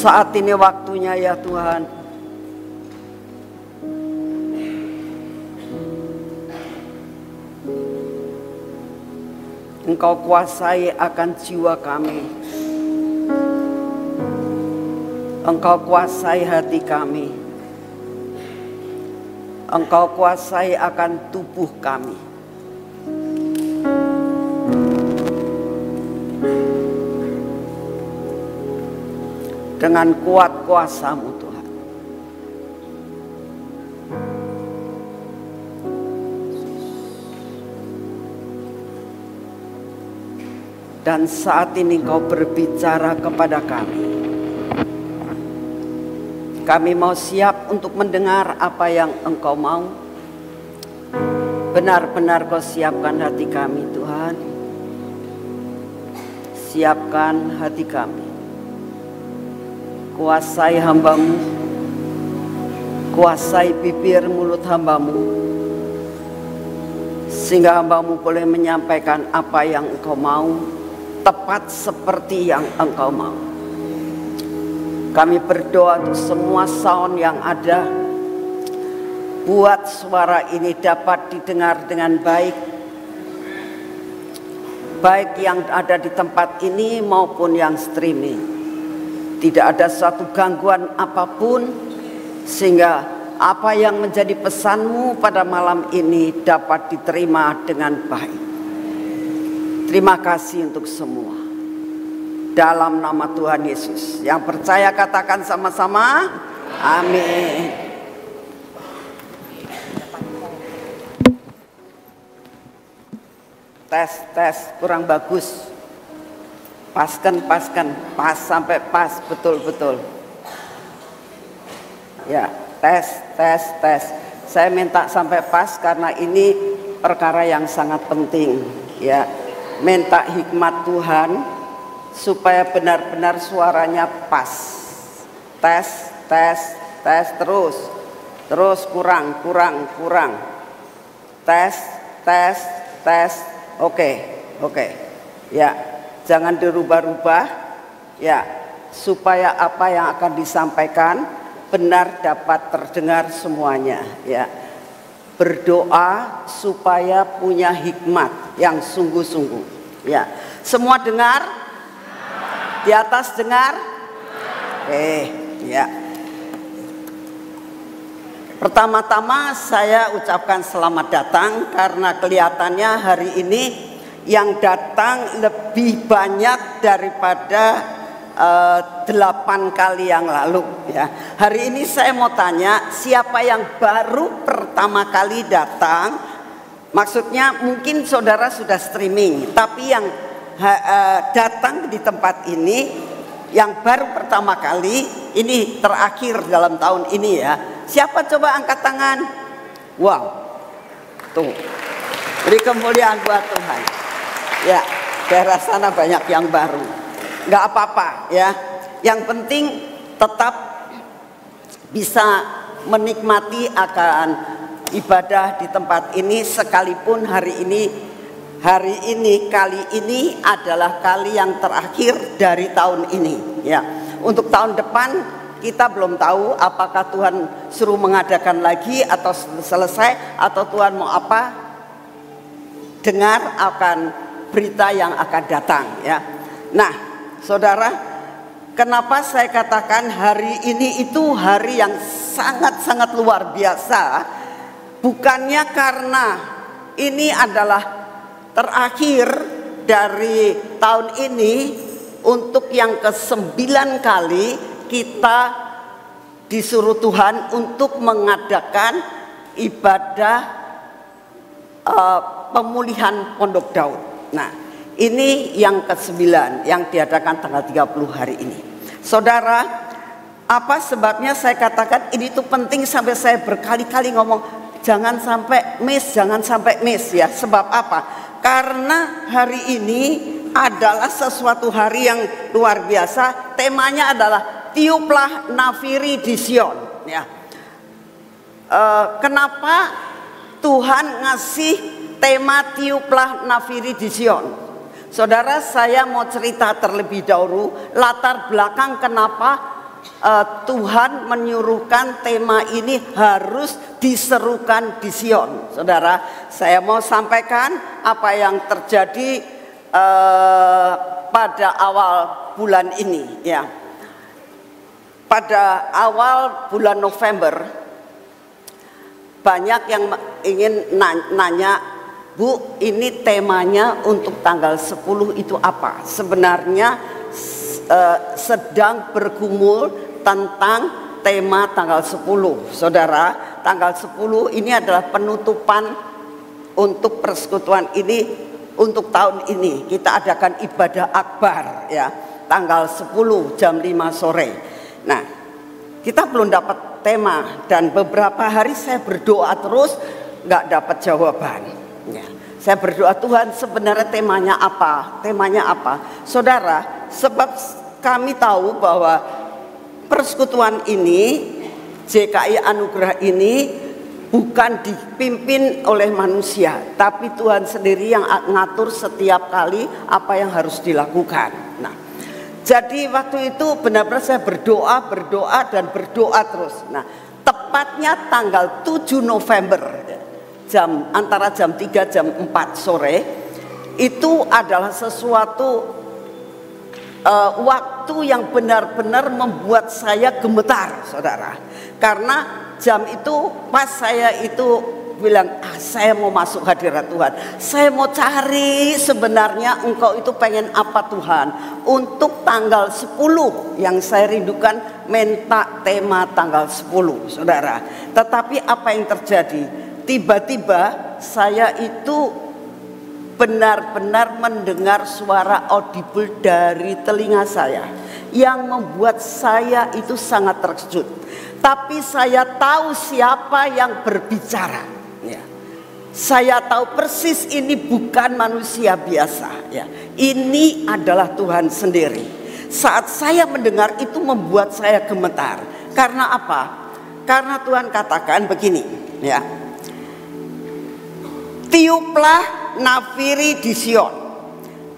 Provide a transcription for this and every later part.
Saat ini waktunya ya Tuhan, Engkau kuasai akan jiwa kami, Engkau kuasai hati kami, Engkau kuasai akan tubuh kami. Dengan kuat kuasa-Mu Tuhan. Dan saat ini Engkau berbicara kepada kami. Kami mau siap untuk mendengar apa yang Engkau mau. Benar-benar Kau siapkan hati kami Tuhan. Siapkan hati kami. Kuasai hamba-Mu, kuasai bibir mulut hamba-Mu, sehingga hamba-Mu boleh menyampaikan apa yang Engkau mau, tepat seperti yang Engkau mau. Kami berdoa untuk semua sound yang ada, buat suara ini dapat didengar dengan baik, baik yang ada di tempat ini maupun yang streaming. Tidak ada suatu gangguan apapun, sehingga apa yang menjadi pesan-Mu pada malam ini dapat diterima dengan baik. Terima kasih untuk semua. Dalam nama Tuhan Yesus. Yang percaya katakan sama-sama, amin. Tes, kurang bagus. Paskan, pas sampai pas, betul. Ya, tes. Saya minta sampai pas karena ini perkara yang sangat penting. Ya, minta hikmat Tuhan supaya benar-benar suaranya pas. Tes, terus kurang. Tes, oke. Ya. Jangan dirubah-rubah ya, supaya apa yang akan disampaikan benar dapat terdengar semuanya ya. Berdoa supaya punya hikmat yang sungguh-sungguh ya. Semua dengar? Di atas dengar? Ya. Pertama-tama saya ucapkan selamat datang karena kelihatannya hari ini yang datang lebih banyak daripada 8 kali yang lalu ya. Hari ini saya mau tanya, siapa yang baru pertama kali datang? Maksudnya mungkin saudara sudah streaming, tapi yang datang di tempat ini yang baru pertama kali, ini terakhir dalam tahun ini ya. Siapa coba angkat tangan? Wow, tuh, beri kemuliaan buat Tuhan. Ya, daerah sana banyak yang baru. Nggak apa-apa ya. Yang penting tetap bisa menikmati akan ibadah di tempat ini, sekalipun kali ini adalah kali yang terakhir dari tahun ini ya. Untuk tahun depan kita belum tahu apakah Tuhan suruh mengadakan lagi atau selesai, atau Tuhan mau apa. Dengar akan berita yang akan datang ya. Nah, saudara, kenapa saya katakan hari ini itu hari yang sangat-sangat luar biasa? Bukannya karena ini adalah terakhir dari tahun ini, untuk yang ke-9 kali kita disuruh Tuhan untuk mengadakan ibadah pemulihan Pondok Daud. Nah, ini yang ke-9 yang diadakan tanggal 30 hari ini. Saudara, apa sebabnya saya katakan ini tuh penting sampai saya berkali-kali ngomong jangan sampai miss ya. Sebab apa? Karena hari ini adalah sesuatu hari yang luar biasa. Temanya adalah tiuplah nafiri di Sion ya. Kenapa Tuhan ngasih tema tiuplah nafiri di Sion? Saudara, saya mau cerita terlebih dahulu latar belakang kenapa Tuhan menyuruhkan tema ini harus diserukan di Sion. Saudara, saya mau sampaikan apa yang terjadi pada awal bulan ini ya. Pada awal bulan November banyak yang ingin nanya, Bu, ini temanya untuk tanggal 10 itu apa? Sebenarnya sedang bergumul tentang tema tanggal 10. Saudara, tanggal 10 ini adalah penutupan untuk persekutuan ini. Untuk tahun ini kita adakan ibadah akbar ya, tanggal 10 jam 5 sore. Nah, kita belum dapat tema dan beberapa hari saya berdoa terus nggak dapat jawaban ya. Saya berdoa, Tuhan sebenarnya temanya apa? Temanya apa? Saudara, sebab kami tahu bahwa persekutuan ini, JKI Anugerah ini bukan dipimpin oleh manusia, tapi Tuhan sendiri yang ngatur setiap kali apa yang harus dilakukan. Nah, jadi waktu itu benar-benar saya berdoa terus. Nah, tepatnya tanggal 7 November antara jam 3 jam 4 sore itu adalah sesuatu waktu yang benar-benar membuat saya gemetar, saudara. Karena jam itu pas saya itu bilang, saya mau masuk hadirat Tuhan. Saya mau cari sebenarnya engkau itu pengen apa Tuhan. Untuk tanggal 10 yang saya rindukan, minta tema tanggal 10, saudara. Tetapi apa yang terjadi? Tiba-tiba saya itu benar-benar mendengar suara audible dari telinga saya yang membuat saya itu sangat terkejut. Tapi saya tahu siapa yang berbicara ya. Saya tahu persis ini bukan manusia biasa ya. Ini adalah Tuhan sendiri. Saat saya mendengar itu membuat saya gemetar. Karena apa? Karena Tuhan katakan begini ya. Tiuplah nafiri di Sion,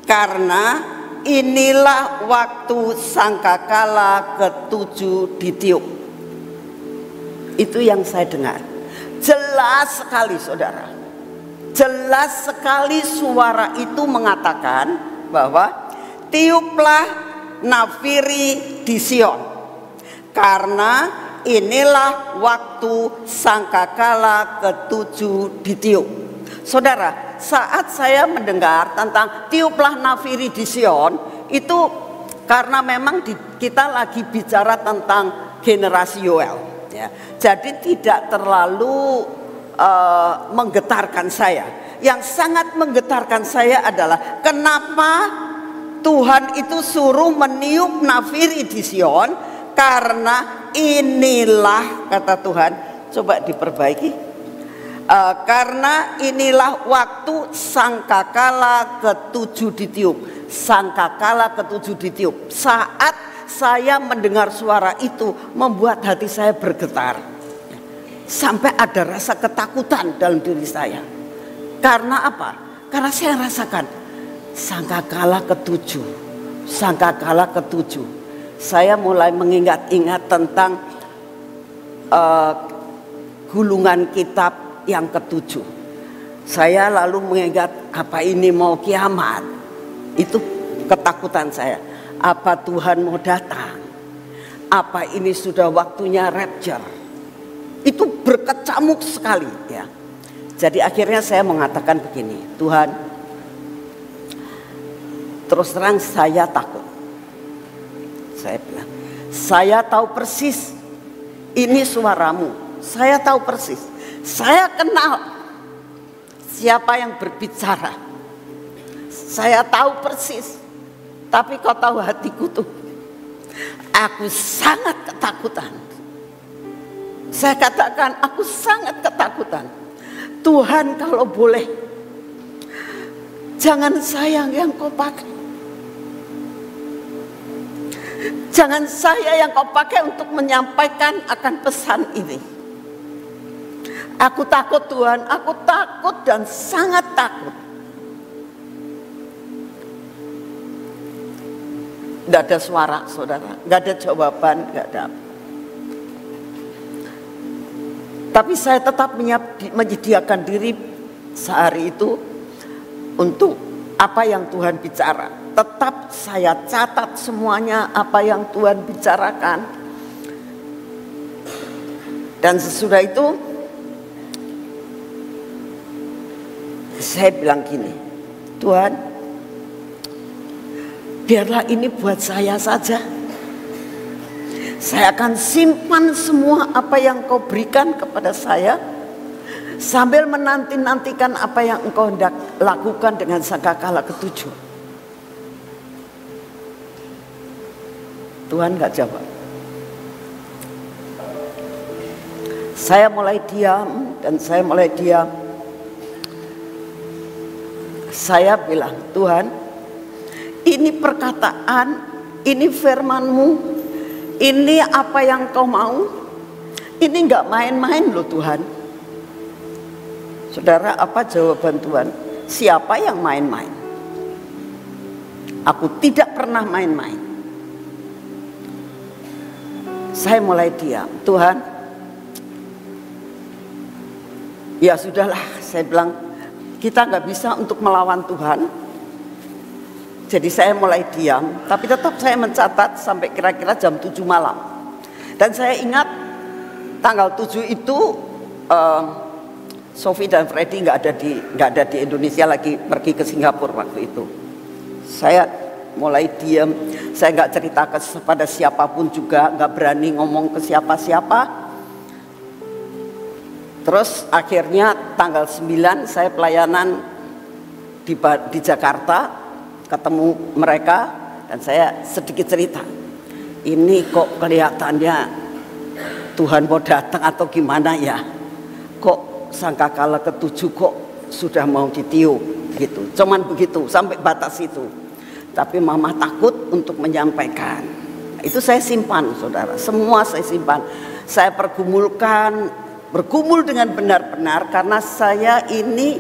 karena inilah waktu sangkakala ke-7 ditiup. Itu yang saya dengar. Jelas sekali, saudara. Jelas sekali suara itu mengatakan bahwa tiuplah nafiri di Sion, karena inilah waktu sangkakala ke-7 ditiup. Saudara, saat saya mendengar tentang tiuplah nafiri di Sion, itu karena memang kita lagi bicara tentang generasi Yoel ya. Jadi tidak terlalu menggetarkan saya. Yang sangat menggetarkan saya adalah kenapa Tuhan itu suruh meniup nafiri di Sion, karena inilah kata Tuhan, coba diperbaiki. Karena inilah waktu sangkakala ke-7 ditiup. Sangkakala ke-7 ditiup. Saat saya mendengar suara itu membuat hati saya bergetar. Sampai ada rasa ketakutan dalam diri saya. Karena apa? Karena saya rasakan sangkakala ke-7. Sangkakala ke-7. Saya mulai mengingat-ingat tentang gulungan kitab yang ke-7. Saya lalu mengingat, apa ini mau kiamat? Itu ketakutan saya. Apa Tuhan mau datang? Apa ini sudah waktunya rapture? Itu berkecamuk sekali ya. Jadi akhirnya saya mengatakan begini, Tuhan, terus terang saya takut. Saya bilang, saya tahu persis ini suaramu. Saya tahu persis. Saya kenal siapa yang berbicara. Saya tahu persis. Tapi kau tahu hatiku tuh. Aku sangat ketakutan. Saya katakan aku sangat ketakutan. Tuhan kalau boleh, jangan saya yang kau pakai. Jangan saya yang kau pakai untuk menyampaikan akan pesan ini. Aku takut Tuhan, aku takut dan sangat takut. Nggak ada suara, saudara, nggak ada jawaban, nggak ada. Tapi saya tetap menyediakan diri sehari itu untuk apa yang Tuhan bicara. Tetap saya catat semuanya apa yang Tuhan bicarakan. Dan sesudah itu saya bilang gini, Tuhan, biarlah ini buat saya saja. Saya akan simpan semua apa yang Kau berikan kepada saya, sambil menanti-nantikan apa yang Engkau hendak lakukan dengan sangkakala ketujuh. Tuhan gak jawab. Saya mulai diam dan saya mulai diam. Saya bilang, Tuhan, ini perkataan, ini firman-Mu, ini apa yang Kau mau. Ini gak main-main loh Tuhan. Saudara, apa jawaban Tuhan? Siapa yang main-main? Aku tidak pernah main-main. Saya mulai diam. Tuhan, ya sudahlah, saya bilang, kita nggak bisa untuk melawan Tuhan. Jadi saya mulai diam, tapi tetap saya mencatat sampai kira-kira jam 7 malam. Dan saya ingat tanggal 7 itu Sophie dan Freddy nggak ada di Indonesia, lagi pergi ke Singapura waktu itu. Saya mulai diam, saya nggak cerita kepada siapapun juga, nggak berani ngomong ke siapa-siapa. Terus akhirnya tanggal 9 saya pelayanan di Jakarta, ketemu mereka dan saya sedikit cerita. Ini kok kelihatannya Tuhan mau datang atau gimana ya? Kok sangkakala ketujuh kok sudah mau ditiup gitu. Cuman begitu sampai batas itu. Tapi mama takut untuk menyampaikan. Itu saya simpan, saudara. Semua saya simpan. Saya bergumul dengan benar-benar karena saya ini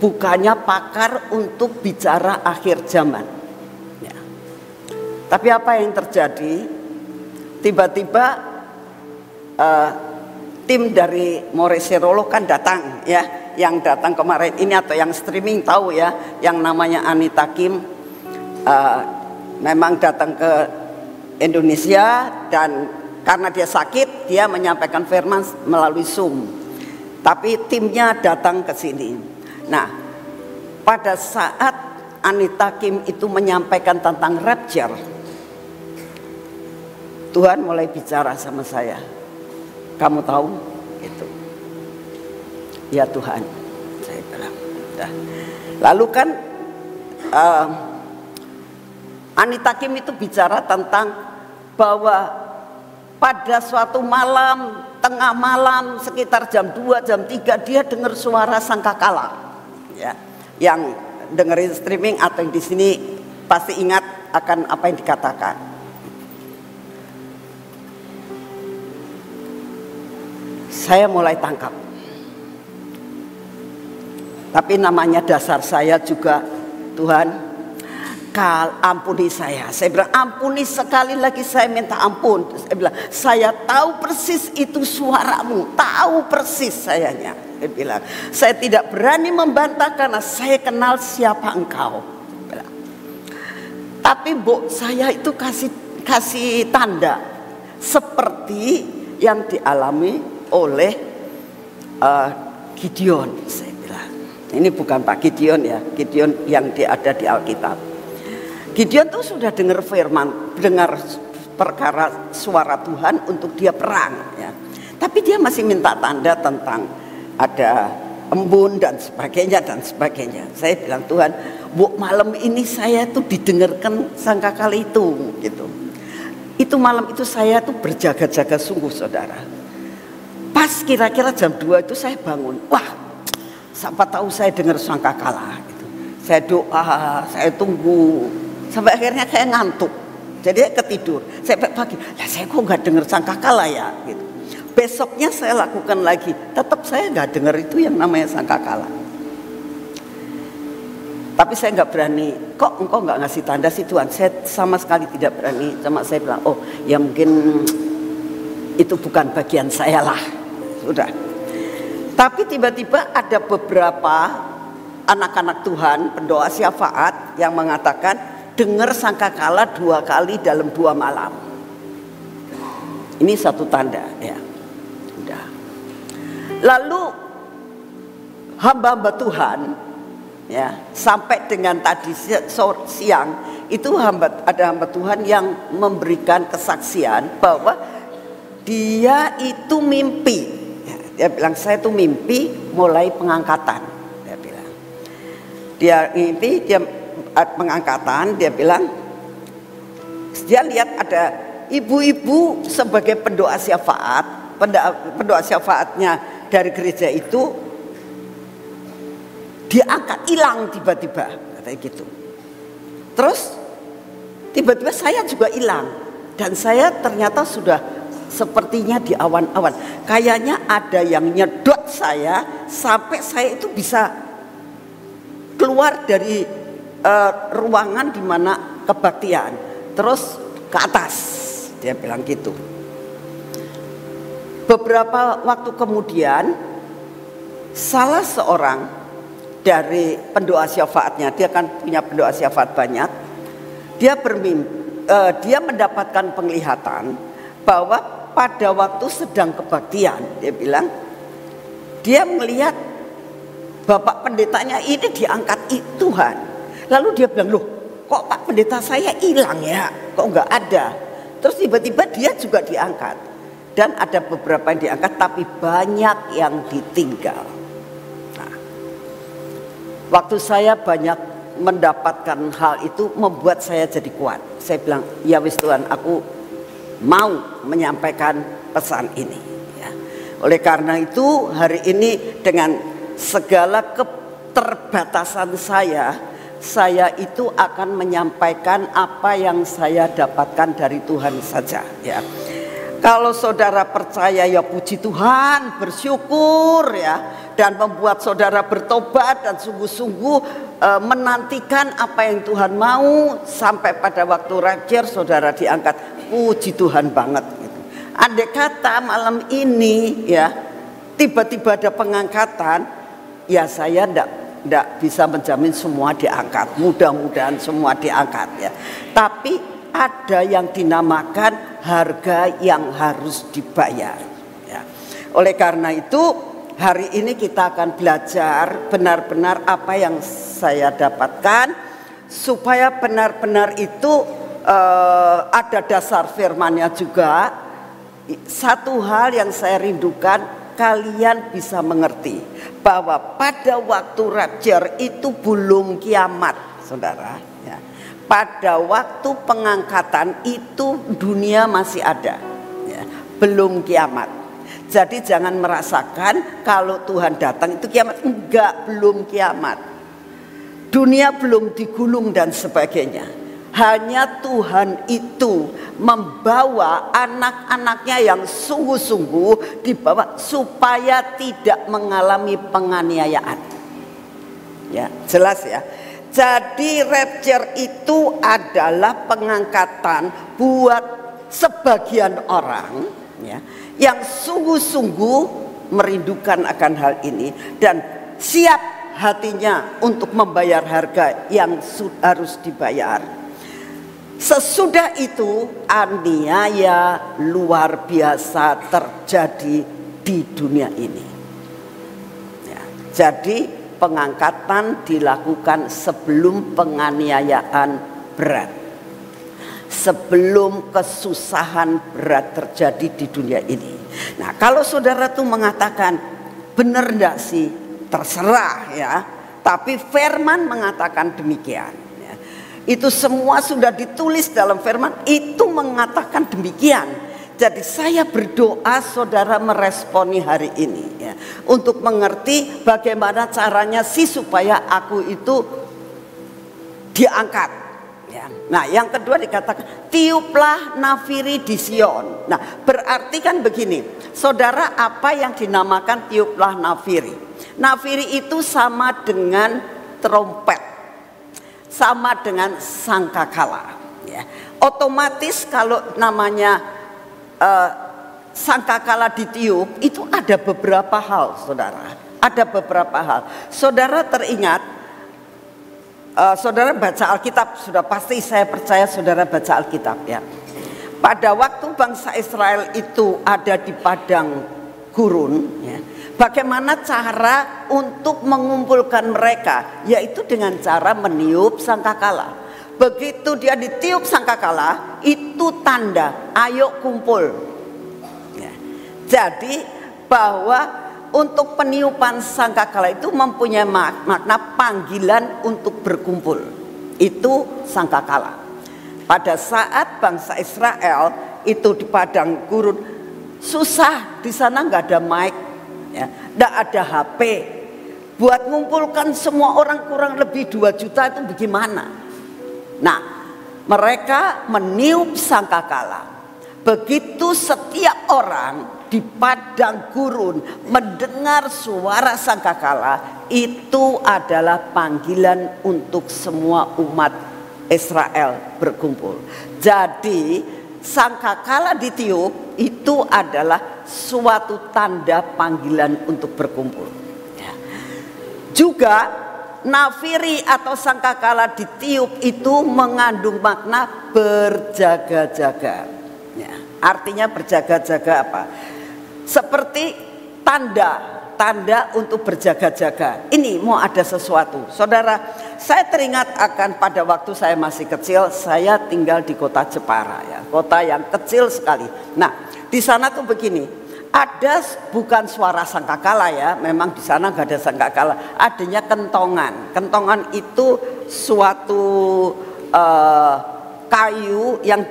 bukannya pakar untuk bicara akhir zaman. Ya. Tapi apa yang terjadi? Tiba-tiba tim dari Moreserolo kan datang ya. Yang datang kemarin ini atau yang streaming tahu ya, yang namanya Anita Kim memang datang ke Indonesia dan karena dia sakit, dia menyampaikan firman melalui Zoom. Tapi timnya datang ke sini. Nah, pada saat Anita Kim itu menyampaikan tentang rapture, Tuhan mulai bicara sama saya. Kamu tahu? Itu. Ya Tuhan, saya bilang. Dah. Lalu kan Anita Kim itu bicara tentang bahwa pada suatu malam, tengah malam sekitar jam 2, jam 3 dia dengar suara sangkakala. Ya, yang dengerin streaming atau yang di sini pasti ingat akan apa yang dikatakan. Saya mulai tangkap. Tapi namanya dasar saya juga, Tuhan, ampuni saya. Saya bilang, ampuni sekali lagi, saya minta ampun. Saya bilang, saya tahu persis itu suaramu, tahu persis sayanya. Saya bilang, saya tidak berani membantah karena saya kenal siapa engkau. Tapi Bu, saya itu kasih tanda seperti yang dialami oleh Gideon. Saya bilang, ini bukan Pak Gideon ya, Gideon yang ada di Alkitab. Gideon tuh sudah dengar firman, dengar perkara suara Tuhan untuk dia perang ya. Tapi dia masih minta tanda tentang ada embun dan sebagainya dan sebagainya. Saya bilang, Tuhan, Bu, malam ini saya tuh didengarkan sangkakala itu gitu. Itu malam itu saya tuh berjaga-jaga sungguh, saudara. Pas kira-kira jam 2 itu saya bangun. Wah, siapa tahu saya dengar sangkakala gitu. Saya doa, saya tunggu. Sampai akhirnya saya ngantuk, jadi ketidur. Saya pagi, ya saya kok nggak dengar sangkakala ya gitu. Besoknya saya lakukan lagi, tetap saya nggak dengar itu yang namanya sangkakala. Tapi saya nggak berani. Kok engkau nggak ngasih tanda sih Tuhan? Saya sama sekali tidak berani. Cuma saya bilang, oh ya mungkin itu bukan bagian saya lah. Sudah. Tapi tiba-tiba ada beberapa anak-anak Tuhan, pendoa syafaat yang mengatakan, dengar sangkakala 2 kali dalam 2 malam. Ini satu tanda ya. Udah. Lalu hamba-hamba Tuhan ya, sampai dengan tadi siang itu ada hamba Tuhan yang memberikan kesaksian bahwa dia itu mimpi ya, dia bilang saya tuh mimpi mulai pengangkatan, dia bilang dia mimpi dia pengangkatan, dia bilang dia lihat ada ibu-ibu sebagai pendoa syafaat, pendoa syafaatnya dari gereja itu diangkat, hilang tiba-tiba, katanya gitu. Terus tiba-tiba saya juga hilang, dan saya ternyata sudah sepertinya di awan-awan. Kayaknya ada yang nyedot saya sampai saya itu bisa keluar dari ruangan di mana kebaktian, terus ke atas, dia bilang gitu. Beberapa waktu kemudian salah seorang dari pendoa syafaatnya, dia kan punya pendoa syafaat banyak, dia mendapatkan penglihatan bahwa pada waktu sedang kebaktian, dia bilang dia melihat bapak pendetanya ini diangkat Tuhan. Lalu dia bilang, loh kok Pak Pendeta saya hilang ya, kok nggak ada. Terus tiba-tiba dia juga diangkat, dan ada beberapa yang diangkat tapi banyak yang ditinggal. Waktu saya banyak mendapatkan hal itu membuat saya jadi kuat. Saya bilang, ya wis Tuhan, aku mau menyampaikan pesan ini ya. Oleh karena itu hari ini dengan segala keterbatasan saya itu akan menyampaikan apa yang saya dapatkan dari Tuhan saja ya. Kalau saudara percaya ya puji Tuhan, bersyukur ya, dan membuat saudara bertobat dan sungguh-sungguh menantikan apa yang Tuhan mau sampai pada waktu rapture saudara diangkat. Puji Tuhan banget gitu. Andai kata malam ini ya tiba-tiba ada pengangkatan, ya saya ndak bisa menjamin semua diangkat. Mudah-mudahan semua diangkat ya. Tapi ada yang dinamakan harga yang harus dibayar ya. Oleh karena itu hari ini kita akan belajar benar-benar apa yang saya dapatkan, supaya benar-benar itu ada dasar firman-Nya juga. Satu hal yang saya rindukan kalian bisa mengerti bahwa pada waktu rapture itu belum kiamat saudara ya. Pada waktu pengangkatan itu dunia masih ada ya, belum kiamat. Jadi jangan merasakan kalau Tuhan datang itu kiamat. Enggak, belum kiamat. Dunia belum digulung dan sebagainya. Hanya Tuhan itu membawa anak-anaknya yang sungguh-sungguh dibawa supaya tidak mengalami penganiayaan. Ya, jelas ya. Jadi rapture itu adalah pengangkatan buat sebagian orang ya, yang sungguh-sungguh merindukan akan hal ini dan siap hatinya untuk membayar harga yang harus dibayar. Sesudah itu aniaya luar biasa terjadi di dunia ini ya, jadi pengangkatan dilakukan sebelum penganiayaan berat, sebelum kesusahan berat terjadi di dunia ini. Nah, kalau saudara tuh mengatakan benar enggak sih, terserah ya, tapi firman mengatakan demikian ya. Itu semua sudah ditulis dalam firman, itu mengatakan demikian. Jadi saya berdoa saudara meresponi hari ini ya, untuk mengerti bagaimana caranya sih supaya aku itu diangkat ya. Nah yang kedua dikatakan tiuplah nafiri di Sion. Nah berarti kan begini saudara, apa yang dinamakan tiuplah nafiri? Nafiri itu sama dengan trompet sama dengan sangkakala. Ya. Otomatis kalau namanya sangkakala ditiup itu ada beberapa hal, saudara. Ada beberapa hal. Saudara teringat, saudara baca Alkitab, sudah pasti saya percaya saudara baca Alkitab ya. Pada waktu bangsa Israel itu ada di padang gurun, ya, bagaimana cara untuk mengumpulkan mereka? Yaitu dengan cara meniup sangkakala. Begitu dia ditiup sangkakala, itu tanda ayo kumpul. Ya. Jadi bahwa untuk peniupan sangkakala itu mempunyai makna panggilan untuk berkumpul. Itu sangkakala. Pada saat bangsa Israel itu di padang gurun, susah, di sana nggak ada mic, ya, nggak ada HP. Buat mengumpulkan semua orang kurang lebih 2 juta itu bagaimana? Nah, mereka meniup sangkakala. Begitu setiap orang di padang gurun mendengar suara sangkakala, itu adalah panggilan untuk semua umat Israel berkumpul. Jadi sangkakala ditiup itu adalah suatu tanda panggilan untuk berkumpul. Ya. Juga nafiri atau sangkakala ditiup itu mengandung makna berjaga-jaga. Ya, artinya berjaga-jaga apa? Seperti tanda untuk berjaga-jaga. Ini mau ada sesuatu. Saudara, saya teringat akan pada waktu saya masih kecil, saya tinggal di kota Jepara ya, kota yang kecil sekali. Nah, di sana tuh begini, ada bukan suara sangkakala ya, memang di sana nggak ada sangkakala, adanya kentongan. Kentongan itu suatu kayu yang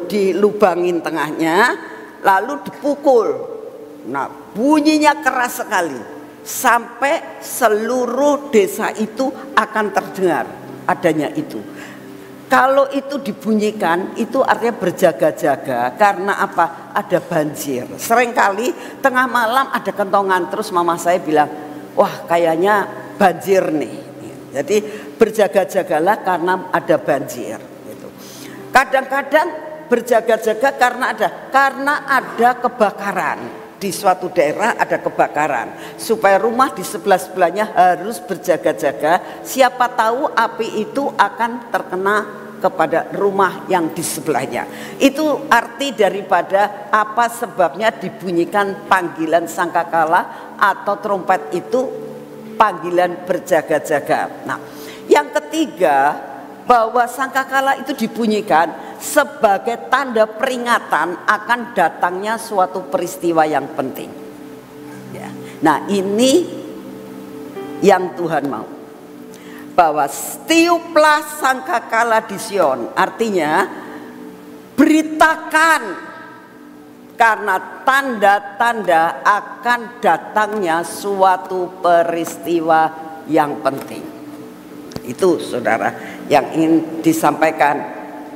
dilubangin tengahnya, lalu dipukul. Nah, bunyinya keras sekali sampai seluruh desa itu akan terdengar adanya itu. Kalau itu dibunyikan itu artinya berjaga-jaga. Karena apa? Ada banjir. Seringkali tengah malam ada kentongan, terus mama saya bilang, wah kayaknya banjir nih. Jadi berjaga-jagalah karena ada banjir. Kadang-kadang berjaga-jaga karena ada kebakaran. Di suatu daerah ada kebakaran, supaya rumah di sebelah-sebelahnya harus berjaga-jaga. Siapa tahu api itu akan terkena kepada rumah yang di sebelahnya. Itu arti daripada apa sebabnya dibunyikan panggilan sangkakala atau trompet itu panggilan berjaga-jaga. Nah, yang ketiga, bahwa sangkakala itu dibunyikan sebagai tanda peringatan akan datangnya suatu peristiwa yang penting. Ya. Nah, ini yang Tuhan mau. Bahwa tiuplah sangkakala di Sion, artinya beritakan, karena tanda-tanda akan datangnya suatu peristiwa yang penting. Itu saudara yang ingin disampaikan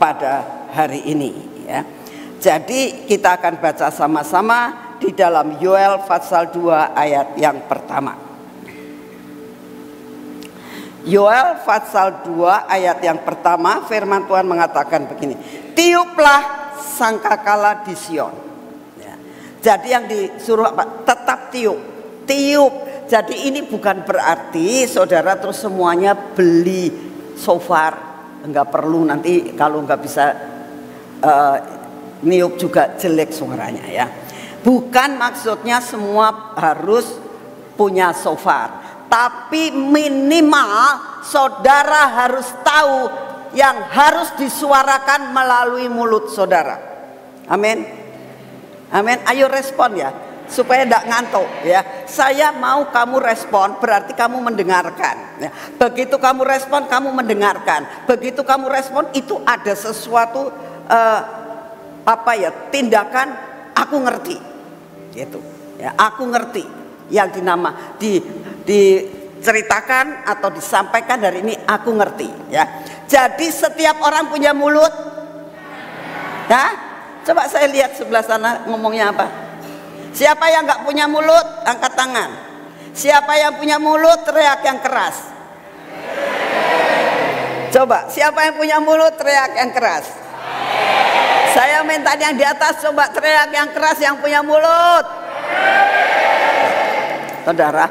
pada hari ini ya. Jadi kita akan baca sama-sama di dalam Yoel pasal 2 ayat yang pertama. Yoel pasal 2 ayat yang pertama, firman Tuhan mengatakan begini, tiuplah sangkakala di Sion ya. Jadi yang disuruh apa? Tetap tiup. Jadi ini bukan berarti saudara terus semuanya beli shofar, enggak perlu, nanti kalau enggak bisa niup juga jelek suaranya ya. Bukan maksudnya semua harus punya shofar, tapi minimal saudara harus tahu yang harus disuarakan melalui mulut saudara. Amin. Amin. Ayo respon ya, supaya tidak ngantuk ya. Saya mau kamu respon, berarti kamu mendengarkan ya. Begitu kamu respon, kamu mendengarkan. Begitu kamu respon, itu ada sesuatu tindakan aku ngerti gitu ya. Aku ngerti yang diceritakan atau disampaikan hari ini, aku ngerti ya. Jadi setiap orang punya mulut ya. Coba saya lihat sebelah sana ngomongnya apa. Siapa yang nggak punya mulut, angkat tangan. Siapa yang punya mulut, teriak yang keras. Coba, siapa yang punya mulut teriak yang keras. Saya minta yang di atas coba teriak yang keras yang punya mulut. Saudara,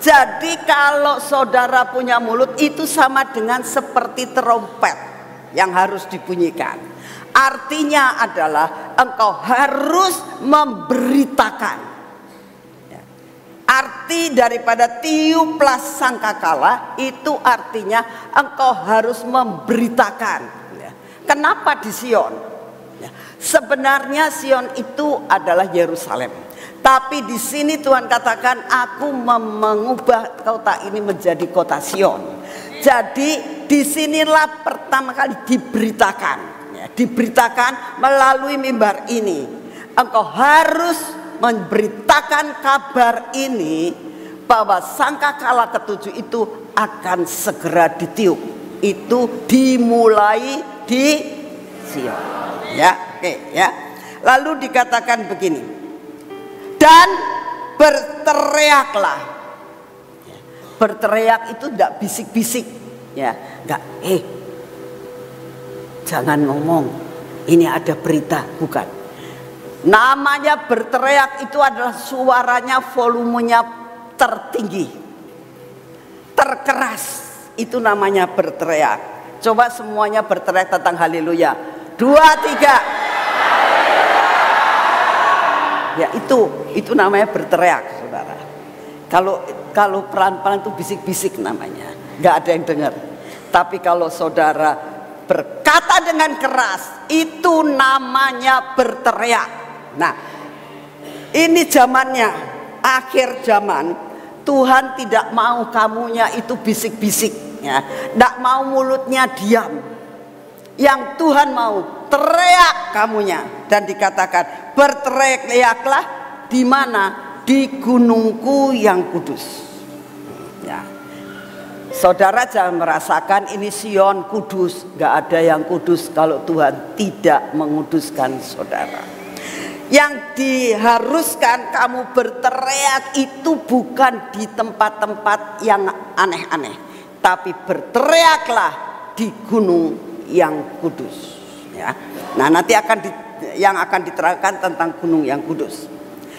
jadi kalau saudara punya mulut itu sama dengan seperti trompet yang harus dibunyikan. Artinya adalah engkau harus memberitakan. Arti daripada tiuplah sangkakala itu artinya engkau harus memberitakan. Kenapa di Sion? Sebenarnya Sion itu adalah Yerusalem. Tapi di sini Tuhan katakan aku mengubah kota ini menjadi kota Sion. Jadi disinilah pertama kali diberitakan. Diberitakan melalui mimbar ini. Engkau harus memberitakan kabar ini bahwa sangkakala ketujuh itu akan segera ditiup. Itu dimulai di Sion. Ya, oke ya. Lalu dikatakan begini. Dan berteriaklah. Berteriak itu tidak bisik-bisik, ya, enggak. Jangan ngomong. Ini ada berita, bukan. Namanya berteriak itu adalah suaranya volumenya tertinggi, terkeras. Itu namanya berteriak. Coba semuanya berteriak tentang haleluya. 2, 3. Ya itu namanya berteriak, saudara. Kalau pelan-pelan itu bisik-bisik namanya, nggak ada yang dengar. Tapi kalau saudara berkata dengan keras, itu namanya berteriak. Nah, ini zamannya, akhir zaman. Tuhan tidak mau kamunya itu bisik-bisik, ya. Tidak mau mulutnya diam. Yang Tuhan mau teriak kamunya. Dan dikatakan berteriak-teriaklah di mana? Di gunungku yang kudus. Ya. Saudara jangan merasakan ini Sion kudus. Gak ada yang kudus kalau Tuhan tidak menguduskan saudara. Yang diharuskan kamu berteriak itu bukan di tempat-tempat yang aneh-aneh, tapi berteriaklah di gunung yang kudus. Ya. Nah nanti yang akan diterangkan tentang gunung yang kudus.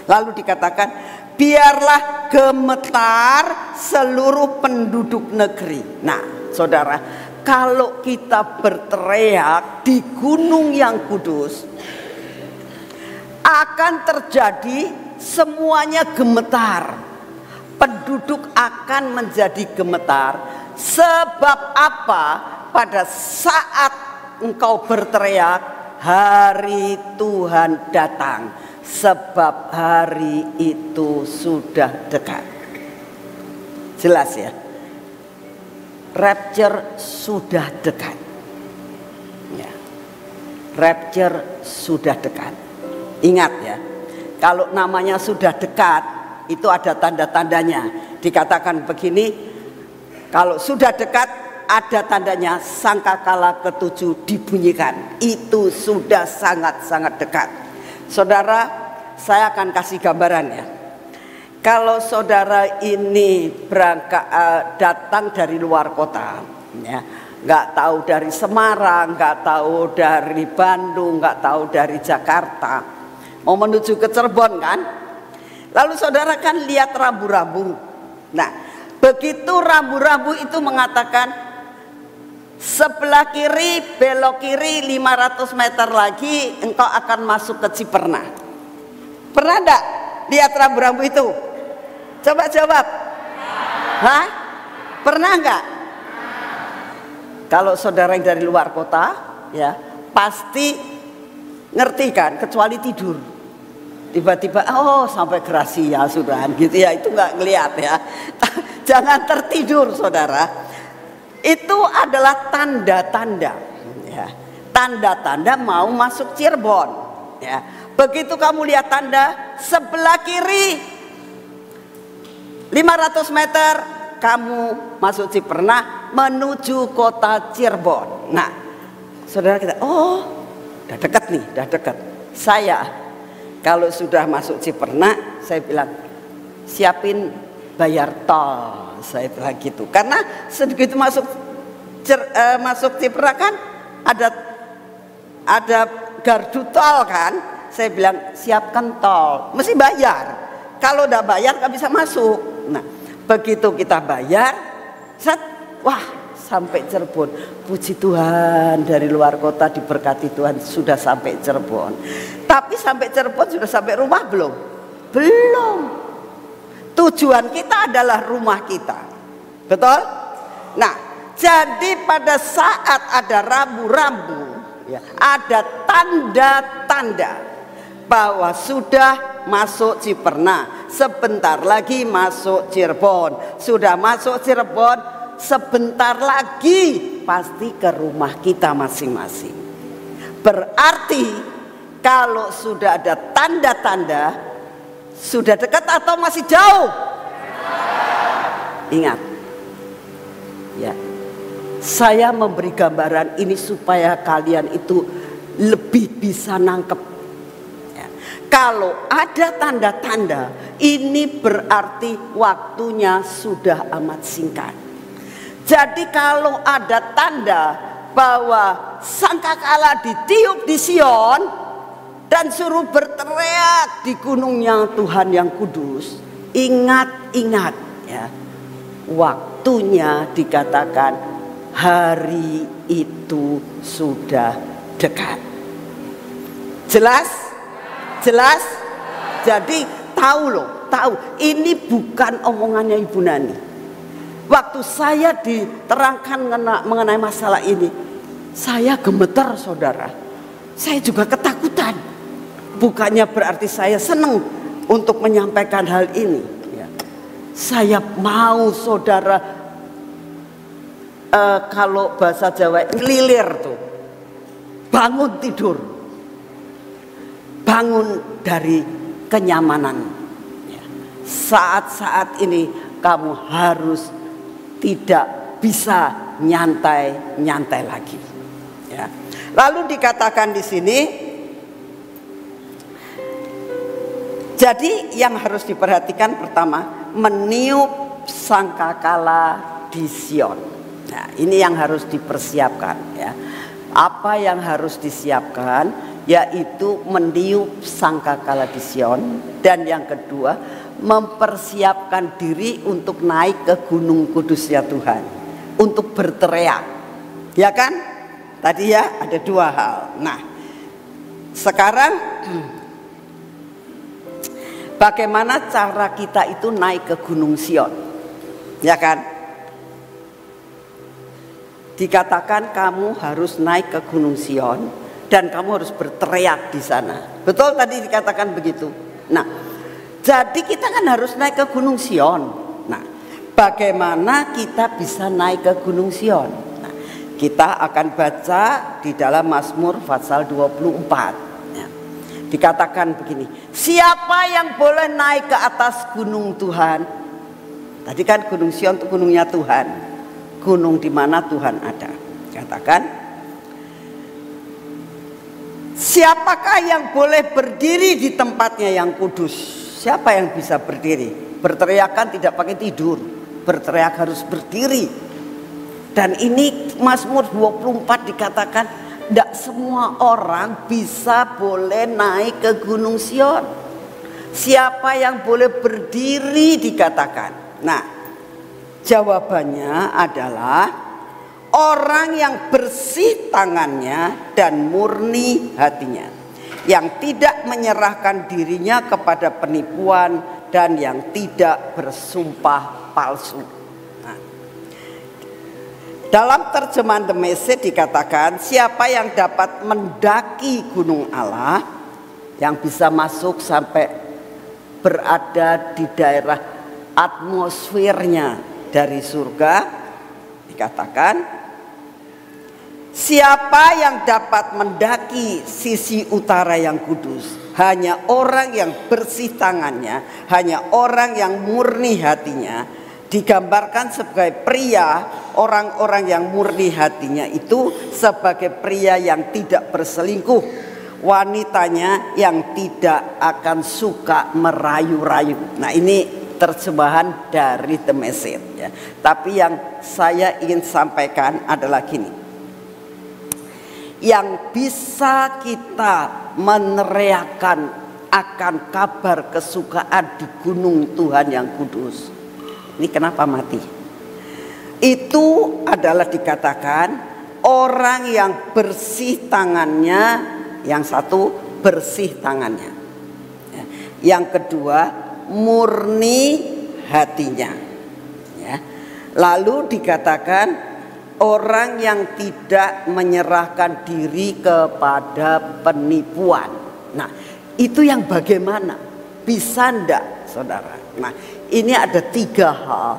Lalu dikatakan biarlah gemetar seluruh penduduk negeri. Nah saudara, kalau kita berteriak di gunung yang kudus, akan terjadi semuanya gemetar. Penduduk akan menjadi gemetar. Sebab apa? Pada saat engkau berteriak, hari Tuhan datang. Sebab hari itu sudah dekat. Jelas ya? Rapture sudah dekat. Ya. Rapture sudah dekat. Ingat ya, kalau namanya sudah dekat, itu ada tanda-tandanya. Dikatakan begini, kalau sudah dekat, ada tandanya sangkakala ketujuh dibunyikan. Itu sudah sangat-sangat dekat. Saudara, saya akan kasih gambaran ya. Kalau saudara ini berangkat datang dari luar kota, ya, nggak tahu dari Semarang, nggak tahu dari Bandung, nggak tahu dari Jakarta, mau menuju ke Cirebon kan? Lalu saudara kan lihat rambu-rambu. Nah, begitu rambu-rambu itu mengatakan sebelah kiri, belok kiri 500 meter lagi engkau akan masuk ke Ciperna. Pernah enggak lihat rambu-rambu itu? Coba jawab. Hah? Pernah enggak? Kalau saudara yang dari luar kota, ya pasti ngerti kan, kecuali tidur. Tiba-tiba, oh sampai Gracia sudah gitu ya, itu nggak ngelihat ya. Jangan tertidur saudara. Itu adalah tanda-tanda, ya. Tanda-tanda mau masuk Cirebon. Ya. Begitu kamu lihat tanda sebelah kiri 500 meter kamu masuk Ciperna menuju kota Cirebon. Nah, saudara kita, oh, udah dekat nih, udah dekat. Saya kalau sudah masuk Ciperna, saya bilang siapin bayar tol, saya bilang gitu. Karena segitu masuk masuk Cipra kan ada gardu tol kan. Saya bilang siapkan tol, mesti bayar. Kalau udah bayar nggak bisa masuk. Nah, begitu kita bayar, wah sampai Cirebon. Puji Tuhan, dari luar kota diberkati Tuhan sudah sampai Cirebon. Tapi sampai Cirebon sudah sampai rumah belum? Belum. Tujuan kita adalah rumah kita. Betul? Nah, jadi pada saat ada rambu-rambu, ya, ada tanda-tanda bahwa sudah masuk Ciperna, sebentar lagi masuk Cirebon. Sudah masuk Cirebon, sebentar lagi pasti ke rumah kita masing-masing. Berarti kalau sudah ada tanda-tanda, sudah dekat atau masih jauh? Ingat, ya, saya memberi gambaran ini supaya kalian itu lebih bisa nangkep. Ya. Kalau ada tanda-tanda, ini berarti waktunya sudah amat singkat. Jadi kalau ada tanda bahwa sangkakala ditiup di Sion dan suruh berteriak di gunungnya Tuhan yang kudus, ingat ya, waktunya dikatakan hari itu sudah dekat. Jelas? Jelas? Jadi tahu ini bukan omongannya Ibu Nani. Waktu saya diterangkan mengenai masalah ini, saya gemeter saudara. Saya juga ketakutan. Bukannya berarti saya senang untuk menyampaikan hal ini. Ya. Saya mau saudara, kalau bahasa Jawa ngelilir tuh, bangun tidur, bangun dari kenyamanan. Ya. Saat-saat ini kamu harus tidak bisa nyantai lagi. Ya. Lalu dikatakan di sini, jadi yang harus diperhatikan pertama, meniup sangkakala di Sion. Nah, ini yang harus dipersiapkan ya. Apa yang harus disiapkan yaitu meniup sangkakala di Sion, dan yang kedua mempersiapkan diri untuk naik ke gunung kudusnya Tuhan, untuk berteriak. Ya kan? Tadi ya ada dua hal. Nah, sekarang bagaimana cara kita itu naik ke gunung Sion? Ya kan? Dikatakan kamu harus naik ke gunung Sion dan kamu harus berteriak di sana. Betul tadi dikatakan begitu. Nah, jadi kita kan harus naik ke gunung Sion. Nah, bagaimana kita bisa naik ke gunung Sion? Nah, kita akan baca di dalam Mazmur pasal 24. Dikatakan begini, siapa yang boleh naik ke atas gunung Tuhan? Tadi kan gunung Sion itu gunungnya Tuhan, gunung di mana Tuhan ada. Katakan, siapakah yang boleh berdiri di tempatnya yang kudus? Siapa yang bisa berdiri? Berteriakan tidak pakai tidur, berteriak harus berdiri. Dan ini Mazmur 24 dikatakan, tidak semua orang bisa boleh naik ke gunung Sion. Siapa yang boleh berdiri dikatakan. Nah, jawabannya adalah orang yang bersih tangannya dan murni hatinya, yang tidak menyerahkan dirinya kepada penipuan dan yang tidak bersumpah palsu. Dalam terjemahan The Message dikatakan, siapa yang dapat mendaki gunung Allah, yang bisa masuk sampai berada di daerah atmosfernya dari surga, dikatakan, siapa yang dapat mendaki sisi utara yang kudus, hanya orang yang bersih tangannya, hanya orang yang murni hatinya. Digambarkan sebagai pria, orang-orang yang murni hatinya itu sebagai pria yang tidak berselingkuh, wanitanya yang tidak akan suka merayu-rayu. Nah, ini terjemahan dari The Message ya. Tapi yang saya ingin sampaikan adalah gini. Yang bisa kita meneriakan akan kabar kesukaan di gunung Tuhan yang kudus. Ini kenapa mati? Itu adalah dikatakan orang yang bersih tangannya, yang satu bersih tangannya, yang kedua murni hatinya ya. Lalu dikatakan orang yang tidak menyerahkan diri kepada penipuan. Nah, itu yang bagaimana? Bisa enggak, saudara? Nah, ini ada 3 hal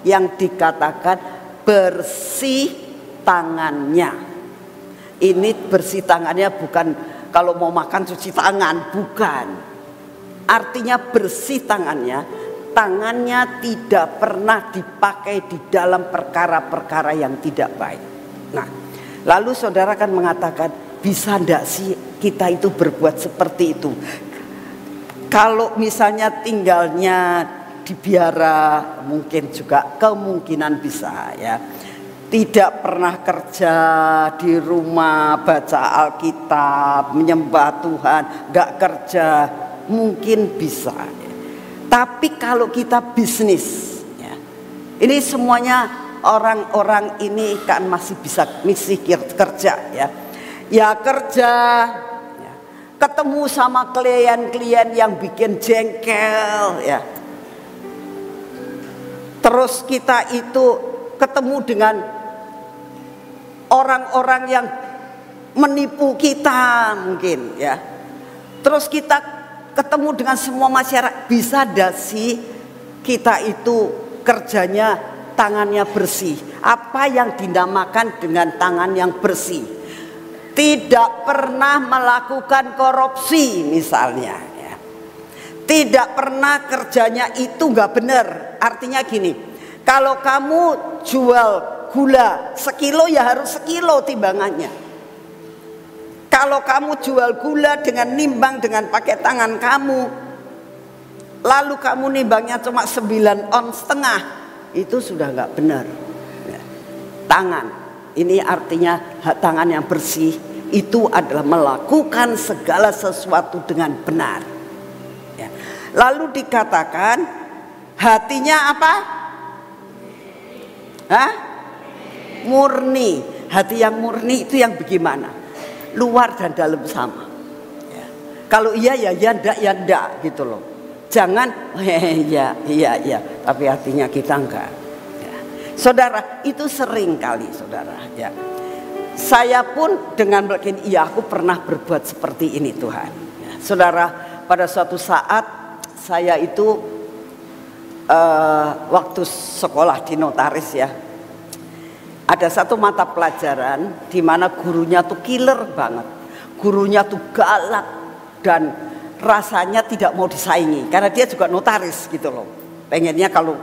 yang dikatakan bersih tangannya. Ini bersih tangannya bukan kalau mau makan cuci tangan, bukan. Artinya bersih tangannya, tangannya tidak pernah dipakai di dalam perkara-perkara yang tidak baik. Nah, lalu saudara kan mengatakan, bisa enggak sih kita itu berbuat seperti itu? Kalau misalnya tinggalnya di biara, mungkin juga kemungkinan bisa ya. Tidak pernah kerja di rumah, baca Alkitab, menyembah Tuhan, gak kerja, mungkin bisa. Tapi kalau kita bisnis ya, ini semuanya orang-orang ini kan masih bisa kerja ya. Ya kerja ya, ketemu sama klien-klien yang bikin jengkel ya. Terus kita itu ketemu dengan orang-orang yang menipu kita mungkin ya. Terus kita ketemu dengan semua masyarakat. Bisa enggak sih kita itu kerjanya tangannya bersih? Apa yang dinamakan dengan tangan yang bersih? Tidak pernah melakukan korupsi misalnya ya. Tidak pernah kerjanya itu nggak benar. Artinya gini, kalau kamu jual gula 1 kilo ya harus 1 kilo timbangannya. Kalau kamu jual gula dengan nimbang dengan pakai tangan kamu, lalu kamu nimbangnya cuma 9,5 ons, itu sudah nggak benar ya. Tangan ini artinya tangan yang bersih itu adalah melakukan segala sesuatu dengan benar ya. Lalu dikatakan hatinya apa? Hah? Murni. Hati yang murni itu yang bagaimana? Luar dan dalam sama ya. Kalau iya ya ya ndak ya ndak gitu loh. Jangan iya tapi hatinya kita enggak ya. Saudara, itu sering kali saudara ya. Saya pun dengan begini, iya aku pernah berbuat seperti ini Tuhan ya. Saudara, pada suatu saat saya itu waktu sekolah di notaris ya, ada satu mata pelajaran di mana gurunya tuh killer banget, gurunya tuh galak dan rasanya tidak mau disaingi karena dia juga notaris gitu loh. Pengennya kalau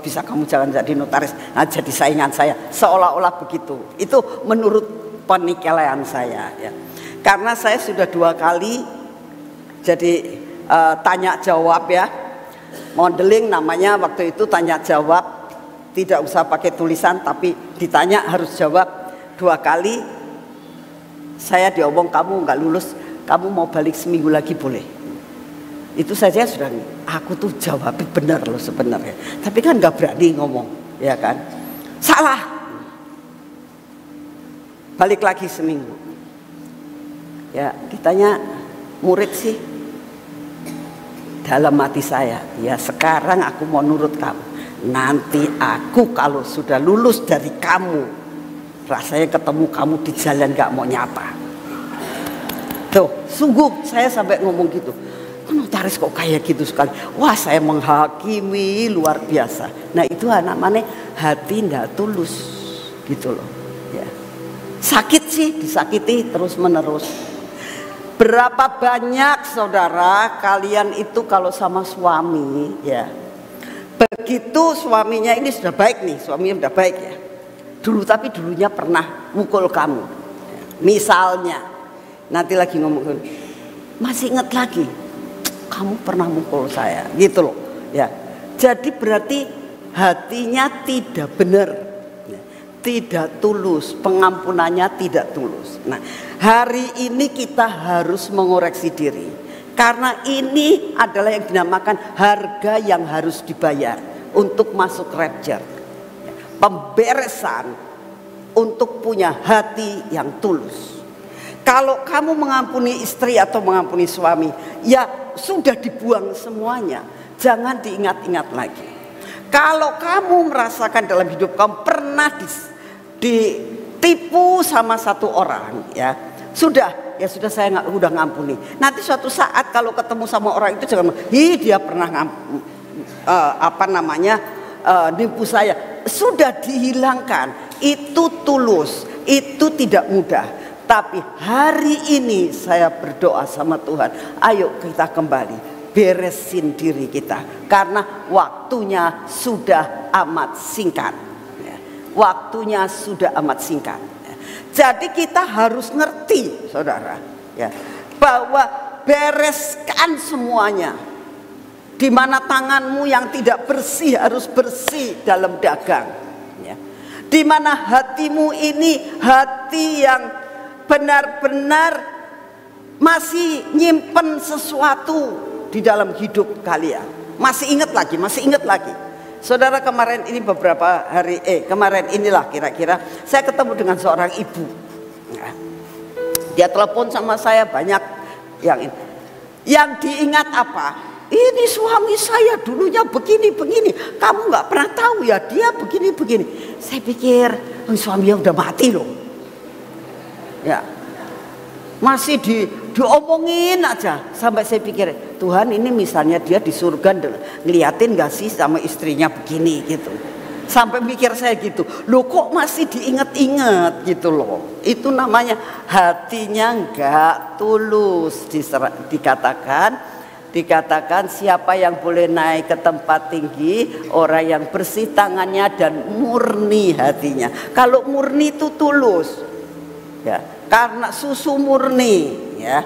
bisa kamu jangan jadi notaris, nah jadi saingan saya, seolah-olah begitu. Itu menurut penilaian saya ya. Karena saya sudah 2 kali jadi tanya jawab ya, modeling namanya waktu itu tanya jawab. Tidak usah pakai tulisan tapi ditanya harus jawab 2 kali. Saya diomong kamu nggak lulus, kamu mau balik seminggu lagi boleh. Itu saja sudah, aku tuh jawab benar loh sebenarnya. Tapi kan nggak berani ngomong, ya kan? Salah. Balik lagi seminggu. Ya, kitanya murid sih. Dalam hati saya, ya sekarang aku mau nurut kamu. Nanti aku kalau sudah lulus dari kamu, rasanya ketemu kamu di jalan gak mau nyapa. Tuh, sungguh saya sampai ngomong gitu. Notaris kok kayak gitu sekali. Wah, saya menghakimi luar biasa. Nah, itu namanya hati ndak tulus gitu loh ya. Sakit sih, disakiti terus menerus. Berapa banyak saudara kalian itu kalau sama suami ya, begitu suaminya ini sudah baik nih, suaminya sudah baik ya. Tapi dulunya pernah mukul kamu. Misalnya, nanti lagi ngomong, masih ingat lagi, kamu pernah mukul saya, gitu loh. Ya, Jadi berarti hatinya tidak benar, tidak tulus, pengampunannya tidak tulus. Nah, hari ini kita harus mengoreksi diri, karena ini adalah yang dinamakan harga yang harus dibayar untuk masuk rapture. Pemberesan untuk punya hati yang tulus. Kalau kamu mengampuni istri atau mengampuni suami, ya sudah dibuang semuanya, jangan diingat-ingat lagi. Kalau kamu merasakan dalam hidup kamu pernah ditipu sama satu orang, ya sudah saya udah ngampuni. Nanti suatu saat kalau ketemu sama orang itu jangan, dia pernah nipu saya. Sudah dihilangkan. Itu tulus, itu tidak mudah. Tapi hari ini saya berdoa sama Tuhan, ayo kita kembali beresin diri kita, karena waktunya sudah amat singkat. Waktunya sudah amat singkat. Jadi kita harus ngerti, saudara, ya, bahwa bereskan semuanya. Di mana tanganmu yang tidak bersih harus bersih dalam dagang, ya. Di mana hatimu ini hati yang benar-benar masih nyimpen sesuatu di dalam hidup kalian. Masih ingat lagi. Saudara, kemarin ini kemarin inilah kira-kira saya ketemu dengan seorang ibu. Nah, dia telepon sama saya banyak yang diingat apa? Ini suami saya dulunya begini. Kamu nggak pernah tahu ya dia begini. Saya pikir suaminya udah mati loh. Ya, masih diomongin aja sampai saya pikir, Tuhan ini misalnya dia di surga ngeliatin gak sih sama istrinya begini gitu. Sampai mikir saya gitu, loh kok masih diinget-inget gitu loh. Itu namanya hatinya gak tulus. Dikatakan siapa yang boleh naik ke tempat tinggi? Orang yang bersih tangannya dan murni hatinya. Kalau murni itu tulus, ya, karena susu murni, ya,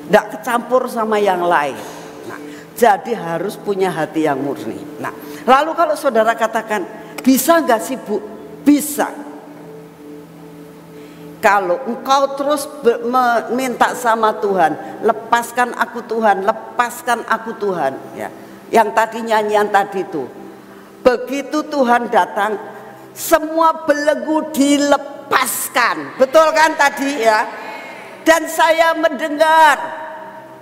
tidak kecampur sama yang lain. Nah, jadi harus punya hati yang murni. Nah, lalu kalau saudara katakan, bisa nggak sih Bu? Bisa. Kalau engkau terus meminta sama Tuhan, lepaskan aku Tuhan, ya. Yang tadi nyanyian tadi itu, begitu Tuhan datang, semua belenggu dilepaskan, betul kan tadi ya? Dan saya mendengar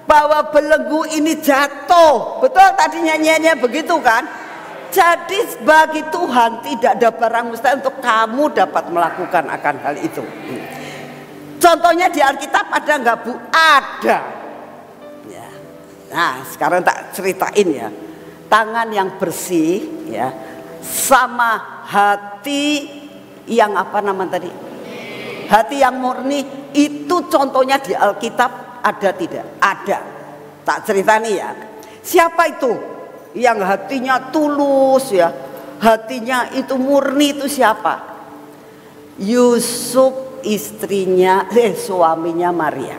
bahwa belenggu ini jatuh, betul tadi nyanyiannya begitu kan? Jadi bagi Tuhan tidak ada barang mustahil untuk kamu dapat melakukan akan hal itu. Contohnya di Alkitab ada nggak Bu? Ada. Ya. Nah sekarang tak ceritain ya. Tangan yang bersih, ya, sama hati yang tadi? Hati yang murni, itu contohnya di Alkitab ada tidak? Ada. Tak ceritani ya. Siapa itu yang hatinya tulus, ya, hatinya itu murni, itu siapa? Yusuf, suaminya Maria,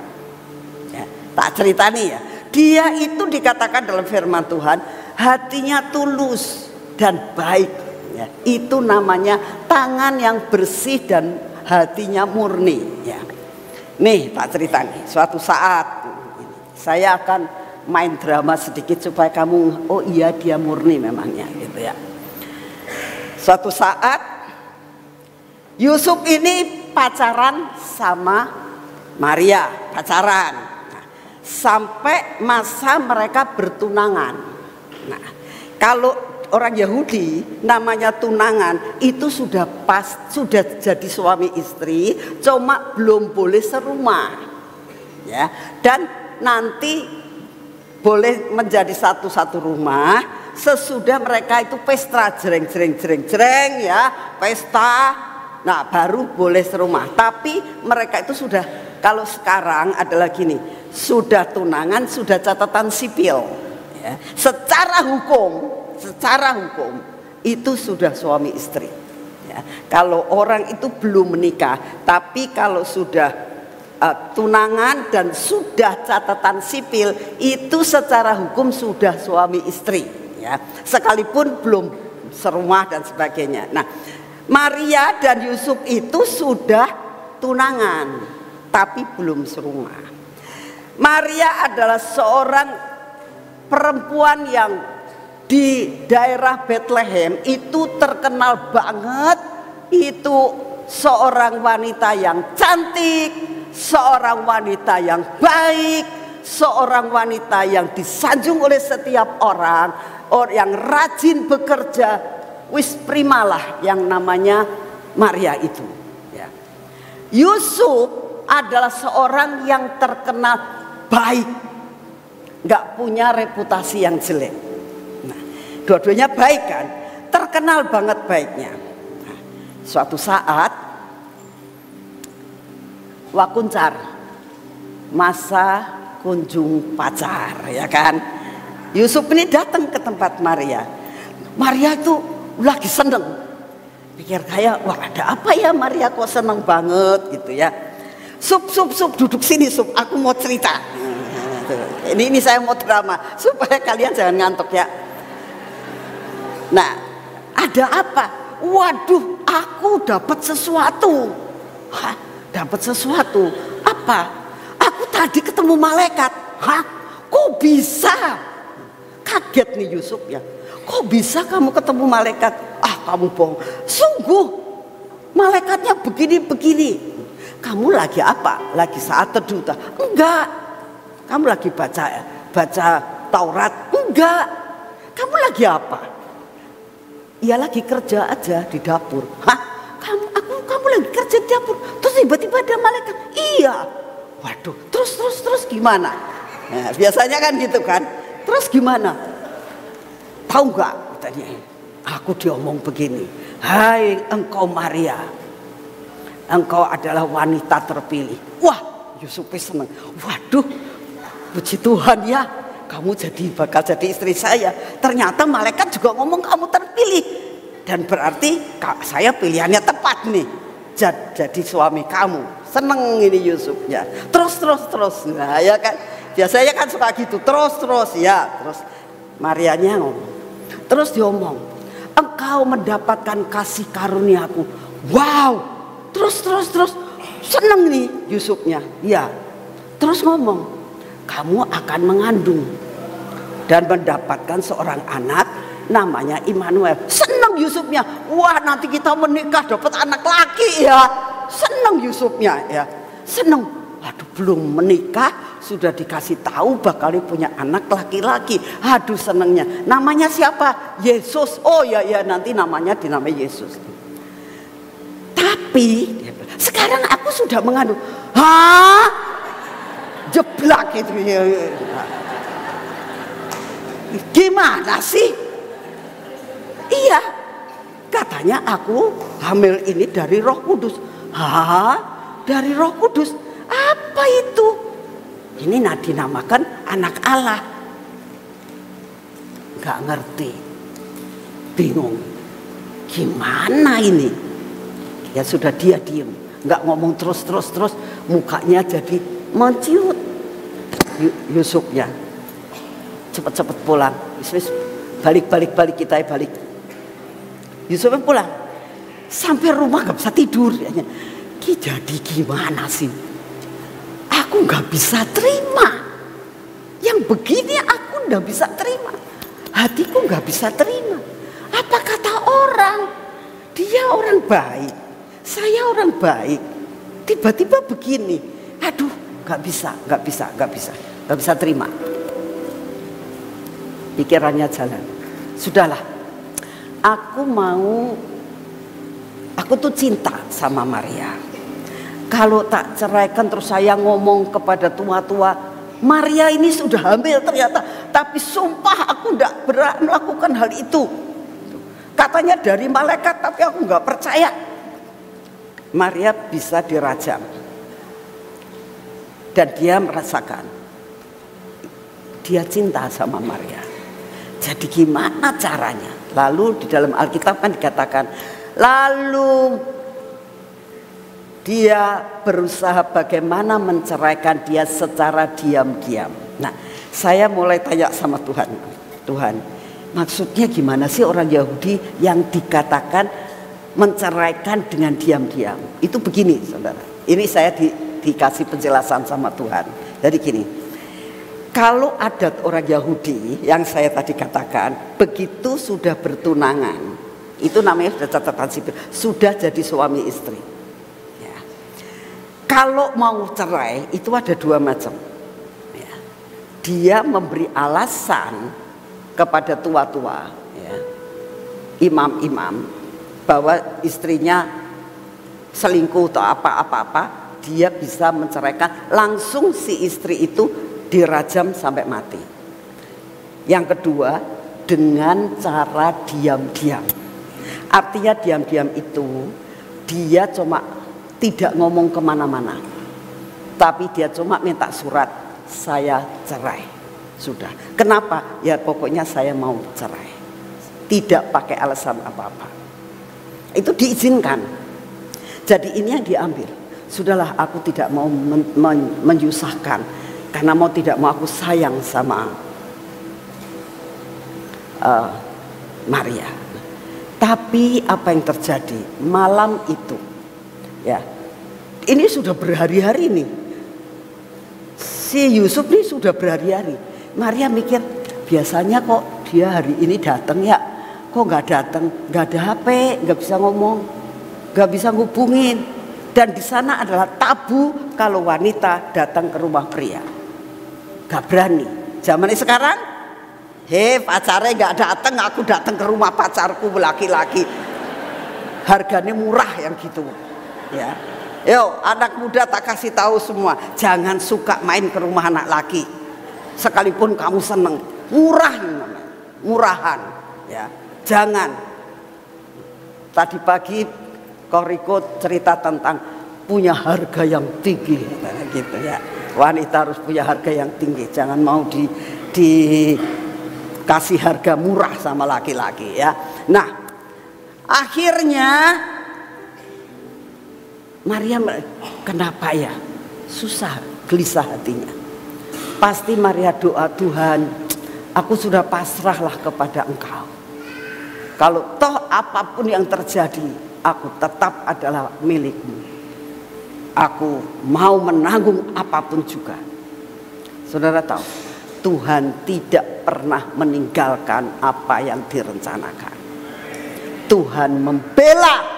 ya, tak ceritani ya. Dia itu dikatakan dalam firman Tuhan hatinya tulus dan baik, ya. Itu namanya tangan yang bersih dan hatinya murni, ya. Nih tak ceritani, suatu saat saya akan main drama sedikit supaya kamu, oh iya dia murni memangnya gitu ya. Suatu saat Yusuf ini pacaran sama Maria, pacaran. Nah, sampai masa mereka bertunangan. Nah, kalau orang Yahudi namanya tunangan itu sudah jadi suami istri, cuma belum boleh serumah, ya. Dan nanti boleh menjadi satu rumah sesudah mereka itu pesta jreng ya, pesta. Nah baru boleh serumah. Tapi mereka itu sudah, kalau sekarang adalah gini, sudah tunangan, sudah catatan sipil, ya. Secara hukum itu sudah suami istri, ya. Kalau orang itu belum menikah, tapi kalau sudah tunangan dan sudah catatan sipil, itu secara hukum sudah suami istri, ya, sekalipun belum serumah dan sebagainya. Nah, Maria dan Yusuf itu sudah tunangan tapi belum serumah. Maria adalah seorang perempuan yang di daerah Bethlehem itu terkenal banget, itu seorang wanita yang cantik, seorang wanita yang baik, seorang wanita yang disanjung oleh setiap orang yang rajin bekerja. Wis primalah yang namanya Maria itu ya. Yusuf adalah seorang yang terkenal baik, nggak punya reputasi yang jelek. Nah, dua-duanya baik kan, terkenal banget baiknya. Nah, suatu saat wakuncar, masa kunjung pacar ya kan, Yusuf ini datang ke tempat Maria. Maria itu lagi seneng, pikir kayak wah ada apa ya Maria kok seneng banget gitu ya. Sup duduk sini Sup, aku mau cerita. Ini saya mau drama supaya kalian jangan ngantuk ya. Nah, ada apa? Waduh, aku dapat sesuatu. Hah, dapat sesuatu apa? Aku tadi ketemu malaikat. Hah, kok bisa? Kaget nih Yusuf ya. Kok bisa kamu ketemu malaikat? Ah, kamu bohong. Sungguh malaikatnya begini-begini. Kamu lagi apa? Lagi saat teduh? Enggak. Kamu lagi baca Taurat? Enggak. Kamu lagi apa? Ya lagi kerja aja di dapur. Hah? Kamu lagi kerja di dapur? Terus tiba-tiba ada malaikat? Iya. Waduh, terus gimana? Nah, biasanya kan gitu kan. Terus gimana? Tahu nggak? Tanya, aku diomong begini. Hai engkau Maria, engkau adalah wanita terpilih. Wah, Yusuf senang. Waduh, puji Tuhan ya, kamu bakal jadi istri saya. Ternyata malaikat juga ngomong kamu terpilih. Dan berarti saya pilihannya tepat nih. Jadi suami kamu. Seneng ini Yusufnya. Terus. Nah ya kan, biasanya kan suka gitu. Terus ya. Terus Marianya ngomong. Terus dia ngomong, engkau mendapatkan kasih karuniaku. Wow. Terus seneng nih Yusufnya. Ya. Terus ngomong, kamu akan mengandung dan mendapatkan seorang anak namanya Immanuel. Seneng Yusufnya. Wah, nanti kita menikah dapat anak laki ya. Seneng Yusufnya ya. Seneng. Aduh, belum menikah sudah dikasih tahu bakal punya anak laki-laki. Aduh, senengnya. Namanya siapa? Yesus. Oh ya nanti namanya dinamai Yesus. Tapi sekarang aku sudah mengandung. Hah? Jeblak itu ya. Gimana sih? Iya, katanya aku hamil ini dari Roh Kudus. Hah? Dari Roh Kudus? Apa itu? Ini dinamakan anak Allah. Gak ngerti, bingung. Gimana ini? Ya sudah, dia diem, gak ngomong terus. Mukanya jadi menciut. Yusufnya cepet pulang. Balik kita balik. Yusufnya pulang. Sampai rumah gak bisa tidur. Jadi gimana sih? Aku gak bisa terima. Yang begini aku gak bisa terima. Hatiku gak bisa terima. Apa kata orang? Dia orang baik, saya orang baik. Tiba-tiba begini. Aduh, gak bisa terima. Pikirannya jalan. Sudahlah, aku tuh cinta sama Maria. Kalau tak ceraikan terus saya ngomong kepada tua-tua, Maria ini sudah hamil ternyata. Tapi sumpah aku tidak berani melakukan hal itu. Katanya dari malaikat, tapi aku nggak percaya. Maria bisa dirajam. Dan dia merasakan dia cinta sama Maria. Jadi gimana caranya? Lalu di dalam Alkitab kan dikatakan, lalu dia berusaha bagaimana menceraikan dia secara diam-diam. Nah, saya mulai tanya sama Tuhan, Maksudnya gimana sih orang Yahudi yang dikatakan menceraikan dengan diam-diam? Itu begini saudara, ini saya dikasih penjelasan sama Tuhan. Jadi gini, kalau adat orang Yahudi yang saya tadi katakan, begitu sudah bertunangan, itu namanya sudah catatan sipil, sudah jadi suami istri ya. Kalau mau cerai itu ada dua macam ya. Dia memberi alasan kepada tua-tua ya, imam-imam, bahwa istrinya selingkuh atau apa-apa, dia bisa menceraikan, langsung si istri itu dirajam sampai mati. Yang kedua, dengan cara diam-diam. Artinya diam-diam itu dia cuma tidak ngomong kemana-mana, tapi dia cuma minta surat, saya cerai. Sudah. Kenapa? Ya pokoknya saya mau cerai. Tidak pakai alasan apa-apa. Itu diizinkan. Jadi ini yang diambil. Sudahlah, aku tidak mau menyusahkan, karena mau tidak mau aku sayang sama Maria. Tapi apa yang terjadi malam itu ya, ini sudah berhari-hari nih, si Yusuf ini sudah berhari-hari. Maria mikir, biasanya kok dia hari ini datang ya, kok nggak datang, nggak ada HP, nggak bisa ngomong, nggak bisa ngubungin. Dan di sana adalah tabu kalau wanita datang ke rumah pria, nggak berani. Zaman sekarang, pacarnya nggak datang, aku datang ke rumah pacarku laki-laki, harganya murah yang gitu ya. Yo, anak muda tak kasih tahu semua, jangan suka main ke rumah anak laki. Sekalipun kamu seneng, murah, murahan ya, jangan. Tadi pagi Koriko cerita tentang punya harga yang tinggi gitu ya. Wanita harus punya harga yang tinggi, jangan mau dikasih harga murah sama laki-laki ya. Nah, akhirnya Maria, kenapa ya? Susah, gelisah hatinya. Pasti Maria doa, Tuhan, aku sudah pasrahlah kepada Engkau. Kalau toh apapun yang terjadi, aku tetap adalah milikmu. Aku mau menanggung apapun juga. Saudara tahu, Tuhan tidak pernah meninggalkan apa yang direncanakan. Tuhan membela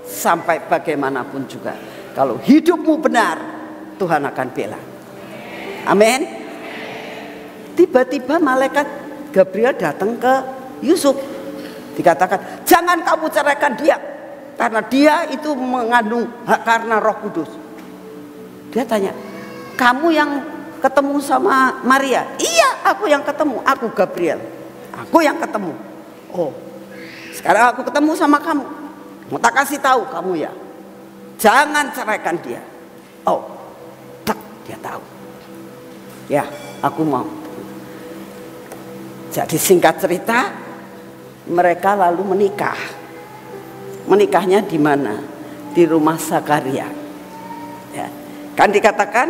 sampai bagaimanapun juga. Kalau hidupmu benar, Tuhan akan bela. Amin. Tiba-tiba malaikat Gabriel datang ke Yusuf. Dikatakan, jangan kamu ceraikan dia, karena dia itu mengandung hak karena Roh Kudus. Dia tanya, kamu yang ketemu sama Maria? Iya, aku yang ketemu, aku Gabriel, aku yang ketemu. Oh, sekarang aku ketemu sama kamu, mau tak kasih tahu kamu ya, jangan ceraikan dia. Oh, dia tahu. Ya, aku mau. Jadi singkat cerita, mereka lalu menikah. Menikahnya di mana? Di rumah Zakaria. Ya. Kan dikatakan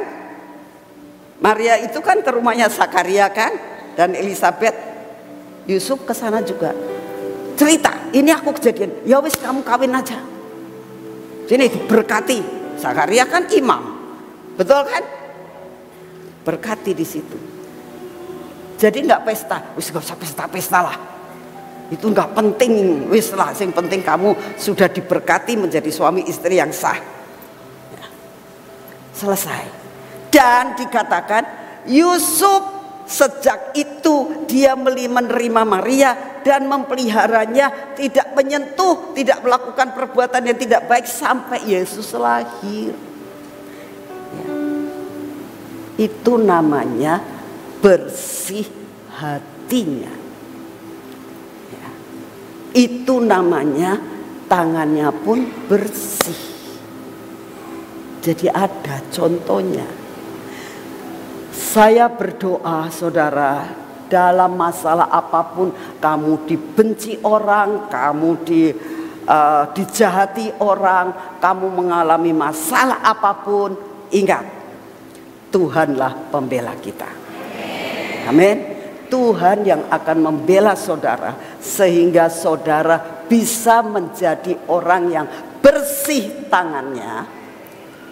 Maria itu kan ke rumahnya Zakaria kan, dan Elizabeth. Yusuf ke sana juga. Cerita, ini aku kejadian. Ya wis kamu kawin aja. Sini diberkati. Zakaria kan imam. Betul kan? Berkati di situ. Jadi nggak pesta, wis nggak usah pesta-pesta lah. Itu nggak penting, wis lah. Yang penting kamu sudah diberkati menjadi suami istri yang sah. Ya. Selesai. Dan dikatakan Yusuf sejak itu dia menerima Maria dan memeliharanya, tidak menyentuh, tidak melakukan perbuatan yang tidak baik sampai Yesus lahir. Ya. Itu namanya bersih hatinya ya. Itu namanya tangannya pun bersih. Jadi ada contohnya. Saya berdoa saudara, dalam masalah apapun, kamu dibenci orang, kamu dijahati orang, kamu mengalami masalah apapun, ingat, Tuhanlah pembela kita. Amin. Tuhan yang akan membela saudara sehingga saudara bisa menjadi orang yang bersih tangannya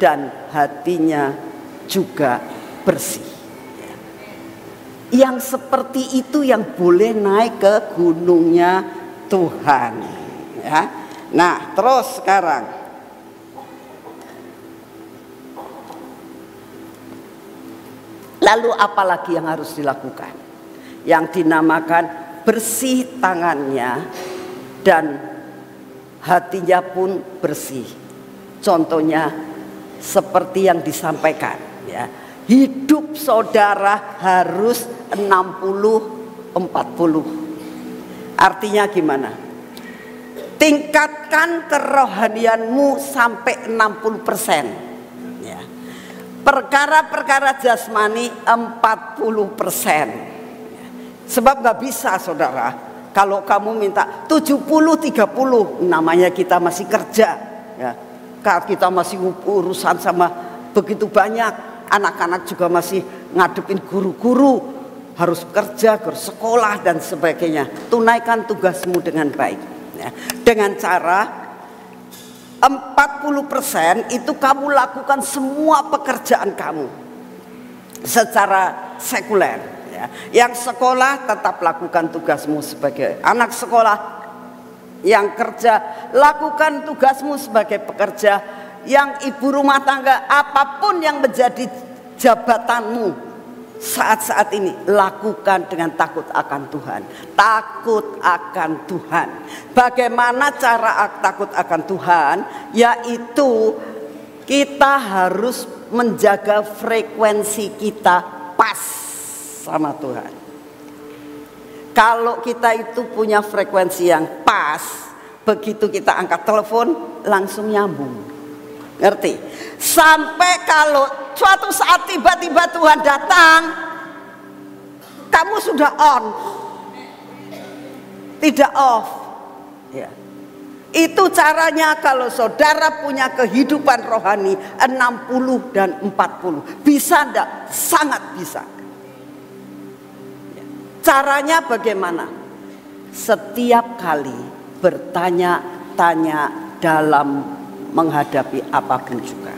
dan hatinya juga bersih. Yang seperti itu yang boleh naik ke gunungnya Tuhan, ya. Nah, terus sekarang lalu apa lagi yang harus dilakukan? Yang dinamakan bersih tangannya dan hatinya pun bersih. Contohnya seperti yang disampaikan, ya. Hidup saudara harus 60-40. Artinya gimana? Tingkatkan kerohanianmu sampai 60%, ya. Perkara-perkara jasmani 40%. Sebab gak bisa saudara, kalau kamu minta 70-30, namanya kita masih kerja, ya. Kita masih urusan sama begitu banyak, anak-anak juga masih ngadepin guru-guru, harus kerja, harus sekolah dan sebagainya. Tunaikan tugasmu dengan baik, ya. Dengan cara 40% itu kamu lakukan semua pekerjaan kamu secara sekuler. Yang sekolah tetap lakukan tugasmu sebagai anak sekolah. Yang kerja lakukan tugasmu sebagai pekerja. Yang ibu rumah tangga, apapun yang menjadi jabatanmu saat-saat ini, lakukan dengan takut akan Tuhan. Takut akan Tuhan. Bagaimana cara takut akan Tuhan? Yaitu kita harus menjaga frekuensi kita pas sama Tuhan. Kalau kita itu punya frekuensi yang pas, begitu kita angkat telepon langsung nyambung. Ngerti? Sampai kalau suatu saat tiba-tiba Tuhan datang, kamu sudah on, tidak off, ya. Itu caranya kalau saudara punya kehidupan rohani 60 dan 40. Bisa enggak? Sangat bisa. Caranya bagaimana? Setiap kali bertanya-tanya dalam menghadapi apapun juga.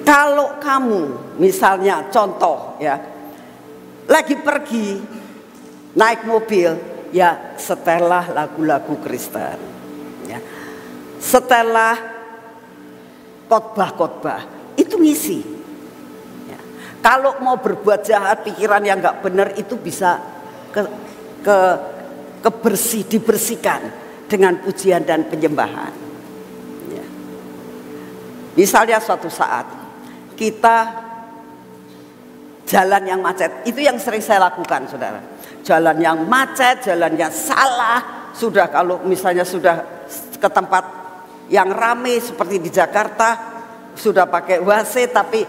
Kalau kamu misalnya contoh, ya, lagi pergi naik mobil, ya setelah lagu-lagu Kristen, ya, setelah khotbah-khotbah itu ngisi, ya. Kalau mau berbuat jahat, pikiran yang nggak benar itu bisa dibersihkan dengan pujian dan penyembahan, ya. Misalnya suatu saat kita jalan yang macet, itu yang sering saya lakukan saudara. Jalan yang macet, jalan yang salah. Sudah kalau misalnya sudah ke tempat yang ramai seperti di Jakarta, sudah pakai WC tapi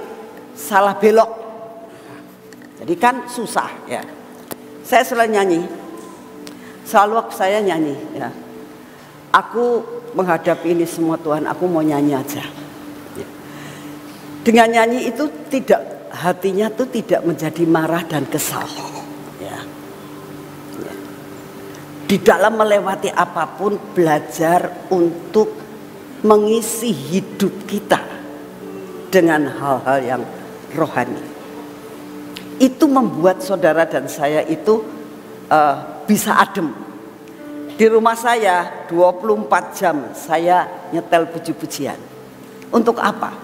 salah belok, jadi kan susah, ya. Saya selalu nyanyi, selalu saya nyanyi, ya. Aku menghadapi ini semua Tuhan, aku mau nyanyi aja, ya. Dengan nyanyi itu tidak, hatinya tuh tidak menjadi marah dan kesal, ya. Ya. Di dalam melewati apapun belajar untuk mengisi hidup kita dengan hal-hal yang rohani. Itu membuat saudara dan saya itu bisa adem. Di rumah saya 24 jam saya nyetel puji-pujian. Untuk apa?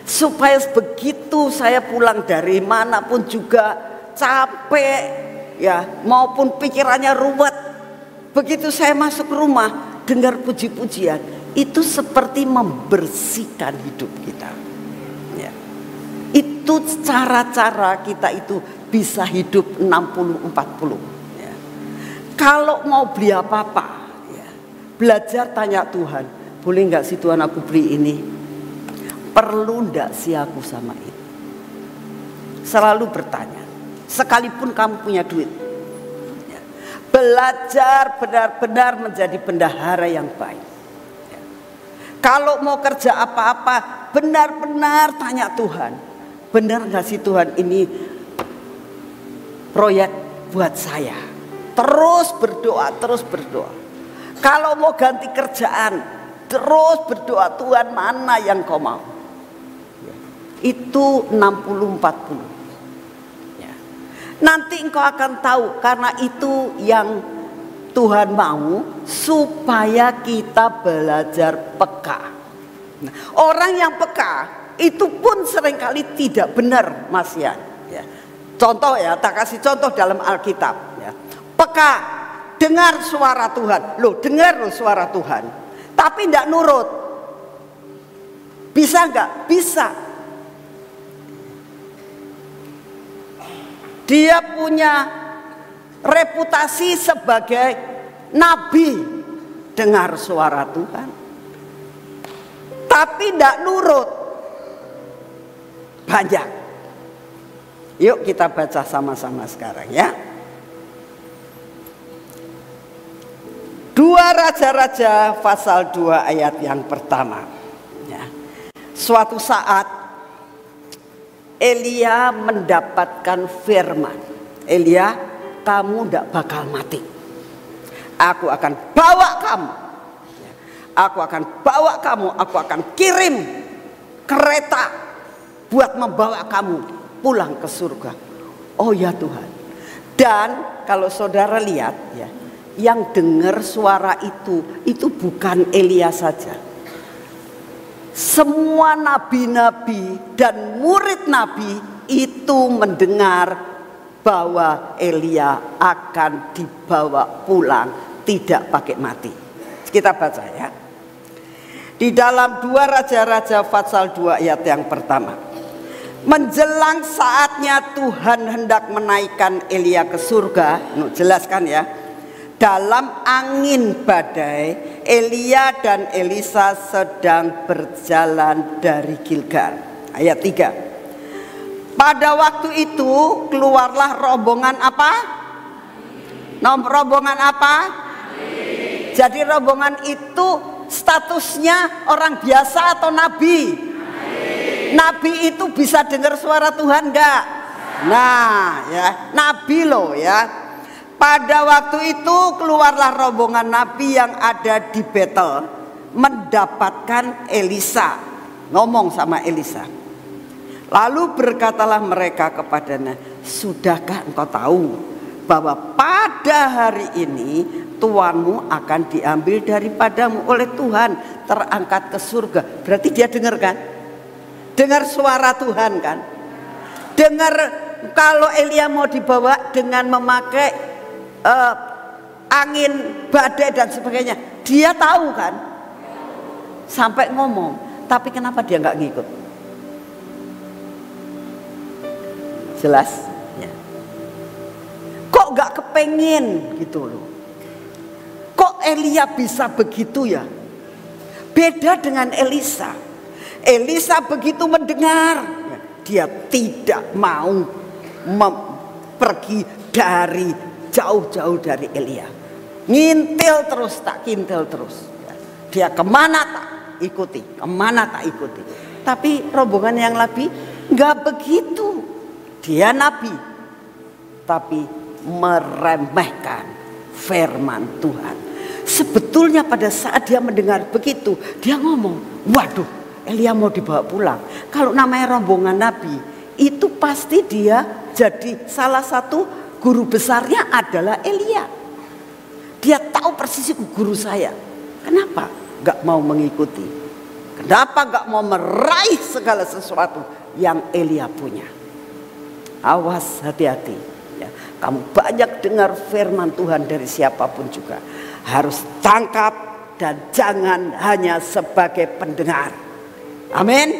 Supaya begitu saya pulang dari manapun juga capek, ya, maupun pikirannya ruwet, begitu saya masuk rumah dengar puji-pujian, itu seperti membersihkan hidup kita, ya. Itu cara-cara kita itu bisa hidup 60-40, ya. Kalau mau beli apa-apa, ya, belajar tanya Tuhan, boleh nggak sih Tuhan aku beli ini? Perlu nggak sih aku sama ini? Selalu bertanya, sekalipun kamu punya duit, ya. Belajar benar-benar menjadi bendahara yang baik, ya. Kalau mau kerja apa-apa, benar-benar tanya Tuhan, benar nggak sih Tuhan ini proyek buat saya. Terus berdoa, terus berdoa. Kalau mau ganti kerjaan, terus berdoa, Tuhan mana yang kau mau. Itu 60-40. Ya. Nanti engkau akan tahu, karena itu yang Tuhan mau, supaya kita belajar peka. Nah, orang yang peka itu pun seringkali tidak benar, Mas Yan. Ya. Contoh ya, tak kasih contoh dalam Alkitab. Ya. Peka, dengar suara Tuhan. Loh, dengar loh suara Tuhan, tapi tidak nurut. Bisa nggak? Bisa. Dia punya reputasi sebagai nabi, dengar suara Tuhan, tapi tidak nurut. Banyak. Yuk kita baca sama-sama sekarang ya. 2 Raja-Raja pasal 2 ayat yang pertama ya. Suatu saat Elia mendapatkan firman, Elia, kamu tidak bakal mati. Aku akan bawa kamu. Aku akan bawa kamu. Aku akan kirim kereta buat membawa kamu pulang ke surga. Oh ya Tuhan. Dan kalau saudara lihat ya, yang dengar suara itu bukan Elia saja. Semua nabi-nabi dan murid nabi itu mendengar bahwa Elia akan dibawa pulang tidak pakai mati. Kita baca ya. Di dalam 2 Raja-Raja pasal 2 ayat yang pertama. Menjelang saatnya Tuhan hendak menaikkan Elia ke surga. Jelaskan ya. Dalam angin badai, Elia dan Elisa sedang berjalan dari Gilgal. Ayat 3. Pada waktu itu keluarlah rombongan apa? Rombongan apa? Jadi rombongan itu statusnya orang biasa atau nabi? Nabi itu bisa dengar suara Tuhan enggak? Nah ya, nabi loh ya. Pada waktu itu keluarlah rombongan nabi yang ada di Betel mendapatkan Elisa. Ngomong sama Elisa. Lalu berkatalah mereka kepadanya, sudahkah engkau tahu bahwa pada hari ini tuanmu akan diambil daripadamu oleh Tuhan, terangkat ke surga. Berarti dia dengar kan? Dengar suara Tuhan kan? Dengar kalau Elia mau dibawa dengan memakai angin, badai dan sebagainya, dia tahu kan, sampai ngomong. Tapi kenapa dia nggak ngikut? Jelas ya. Kok nggak kepengen gitu loh? Kok Elia bisa begitu ya? Beda dengan Elisa. Elisa begitu mendengar, dia tidak mau pergi dari jauh-jauh dari Elia. Ngintil terus, tak kintil terus. Dia kemana tak ikuti, kemana tak ikuti. Tapi rombongan yang nabi nggak begitu. Dia nabi, tapi meremehkan firman Tuhan. Sebetulnya pada saat dia mendengar begitu, dia ngomong, waduh, Elia mau dibawa pulang. Kalau namanya rombongan nabi, itu pasti dia jadi salah satu guru besarnya adalah Elia. Dia tahu persis guru saya. Kenapa gak mau mengikuti? Kenapa gak mau meraih segala sesuatu yang Elia punya? Awas, hati-hati ya. Kamu banyak dengar firman Tuhan dari siapapun juga, harus tangkap dan jangan hanya sebagai pendengar. Amin.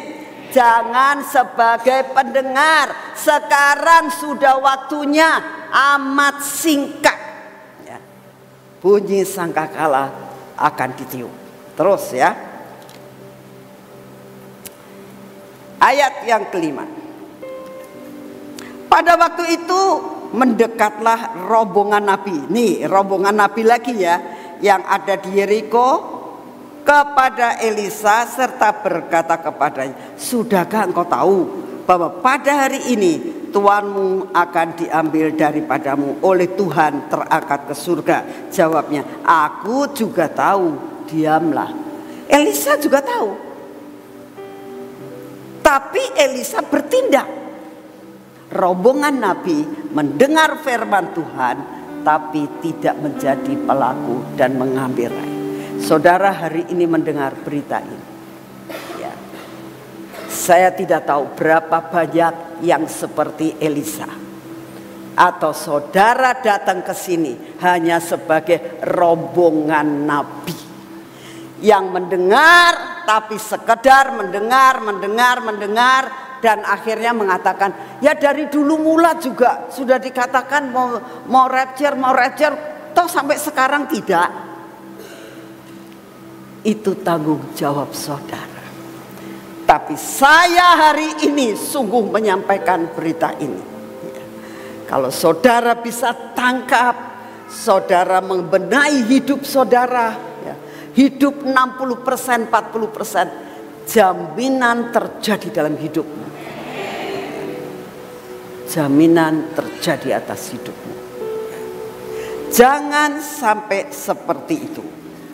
Jangan sebagai pendengar. Sekarang sudah waktunya amat singkat ya. Bunyi sangkakala akan ditiup. Terus ya. Ayat yang kelima. Pada waktu itu mendekatlah rombongan nabi. Nih rombongan nabi lagi ya, yang ada di Yeriko kepada Elisa serta berkata kepadanya, sudahkah engkau tahu bahwa pada hari ini tuanmu akan diambil daripadamu oleh Tuhan terangkat ke surga. Jawabnya, aku juga tahu. Diamlah. Elisa juga tahu. Tapi Elisa bertindak. Rombongan nabi mendengar firman Tuhan, tapi tidak menjadi pelaku dan mengambil raih. Saudara hari ini mendengar berita ini. Ya. Saya tidak tahu berapa banyak yang seperti Elisa. Atau saudara datang ke sini hanya sebagai rombongan nabi. Yang mendengar tapi sekedar mendengar. Dan akhirnya mengatakan, ya dari dulu mula juga sudah dikatakan mau rapture, toh sampai sekarang tidak. Itu tanggung jawab saudara. Tapi saya hari ini sungguh menyampaikan berita ini. Kalau saudara bisa tangkap, saudara membenahi hidup saudara, hidup 60%, 40%, jaminan terjadi dalam hidupmu. Jaminan terjadi atas hidupmu. Jangan sampai seperti itu.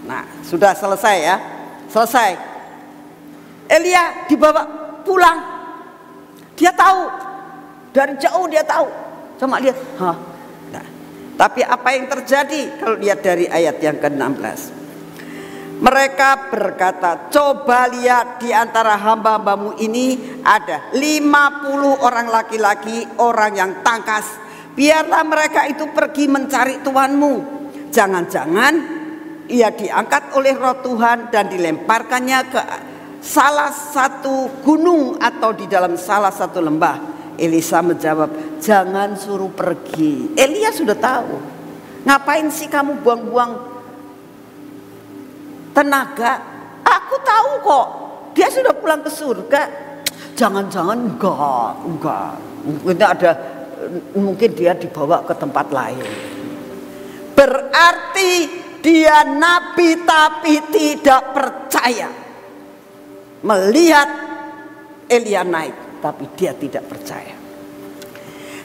Nah, sudah selesai ya. Selesai. Elia dibawa pulang. Dia tahu. Dari jauh dia tahu. Cuma lihat. Nah, tapi apa yang terjadi kalau lihat dari ayat yang ke-16? Mereka berkata, coba lihat di antara hamba-hambamu ini ada 50 orang laki-laki, orang yang tangkas. Biarlah mereka itu pergi mencari tuanmu. Jangan-jangan ia diangkat oleh roh Tuhan dan dilemparkannya ke salah satu gunung atau di dalam salah satu lembah. Elisa menjawab, jangan suruh pergi. Elia sudah tahu. Ngapain sih kamu buang-buang tenaga? Aku tahu kok, dia sudah pulang ke surga. Jangan-jangan enggak. Mungkin dia dibawa ke tempat lain. Berarti dia nabi tapi tidak percaya. Melihat Elia naik, tapi dia tidak percaya.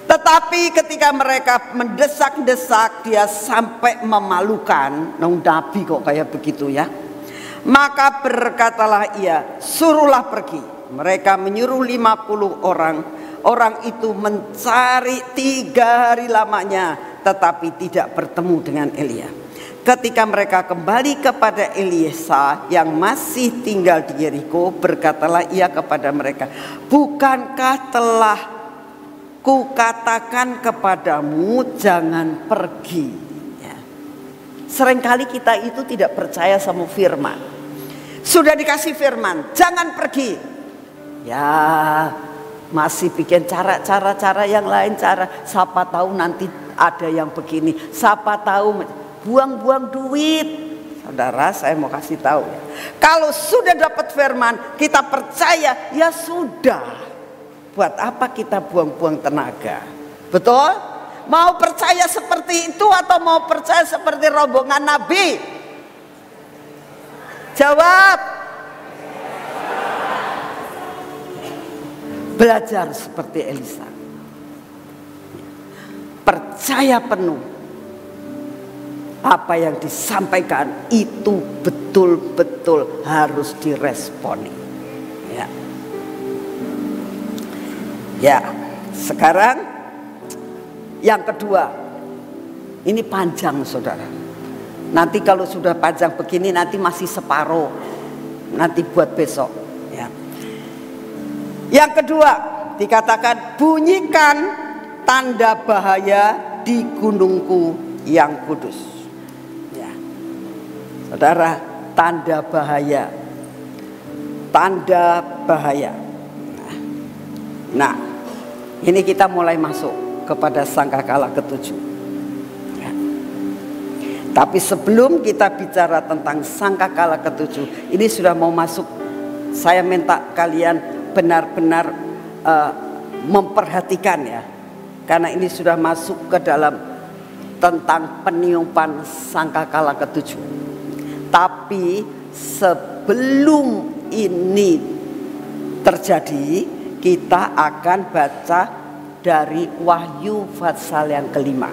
Tetapi ketika mereka mendesak-desak, dia sampai memalukan. Nabi kok kayak begitu ya. Maka berkatalah ia, suruhlah pergi. Mereka menyuruh 50 orang. Orang itu mencari 3 hari lamanya, tetapi tidak bertemu dengan Elia. Ketika mereka kembali kepada Elisa yang masih tinggal di Yeriko, berkatalah ia kepada mereka, bukankah telah kukatakan kepadamu jangan pergi. Ya. Seringkali kita itu tidak percaya sama firman. Sudah dikasih firman, jangan pergi. Ya, masih bikin cara yang lain, siapa tahu nanti ada yang begini, siapa tahu, buang-buang duit. Saudara, saya mau kasih tahu ya. Kalau sudah dapat firman, kita percaya, ya sudah. Buat apa kita buang-buang tenaga? Betul? Mau percaya seperti itu atau mau percaya seperti rombongan nabi? Jawab. Belajar seperti Elisa. Percaya penuh. Apa yang disampaikan itu betul-betul harus diresponi. Ya. Ya, sekarang yang kedua, ini panjang saudara. Nanti kalau sudah panjang begini nanti masih separuh, nanti buat besok. Ya. Yang kedua dikatakan bunyikan tanda bahaya di gunungku yang kudus. Ya. Saudara, tanda bahaya, tanda bahaya. Nah, ini kita mulai masuk kepada sangkakala ke-7. Ya. Tapi sebelum kita bicara tentang sangkakala ke-7, ini sudah mau masuk. Saya minta kalian benar-benar memperhatikan ya, karena ini sudah masuk ke dalam tentang peniupan sangkakala ke-7. Tapi sebelum ini terjadi, kita akan baca dari Wahyu pasal yang kelima.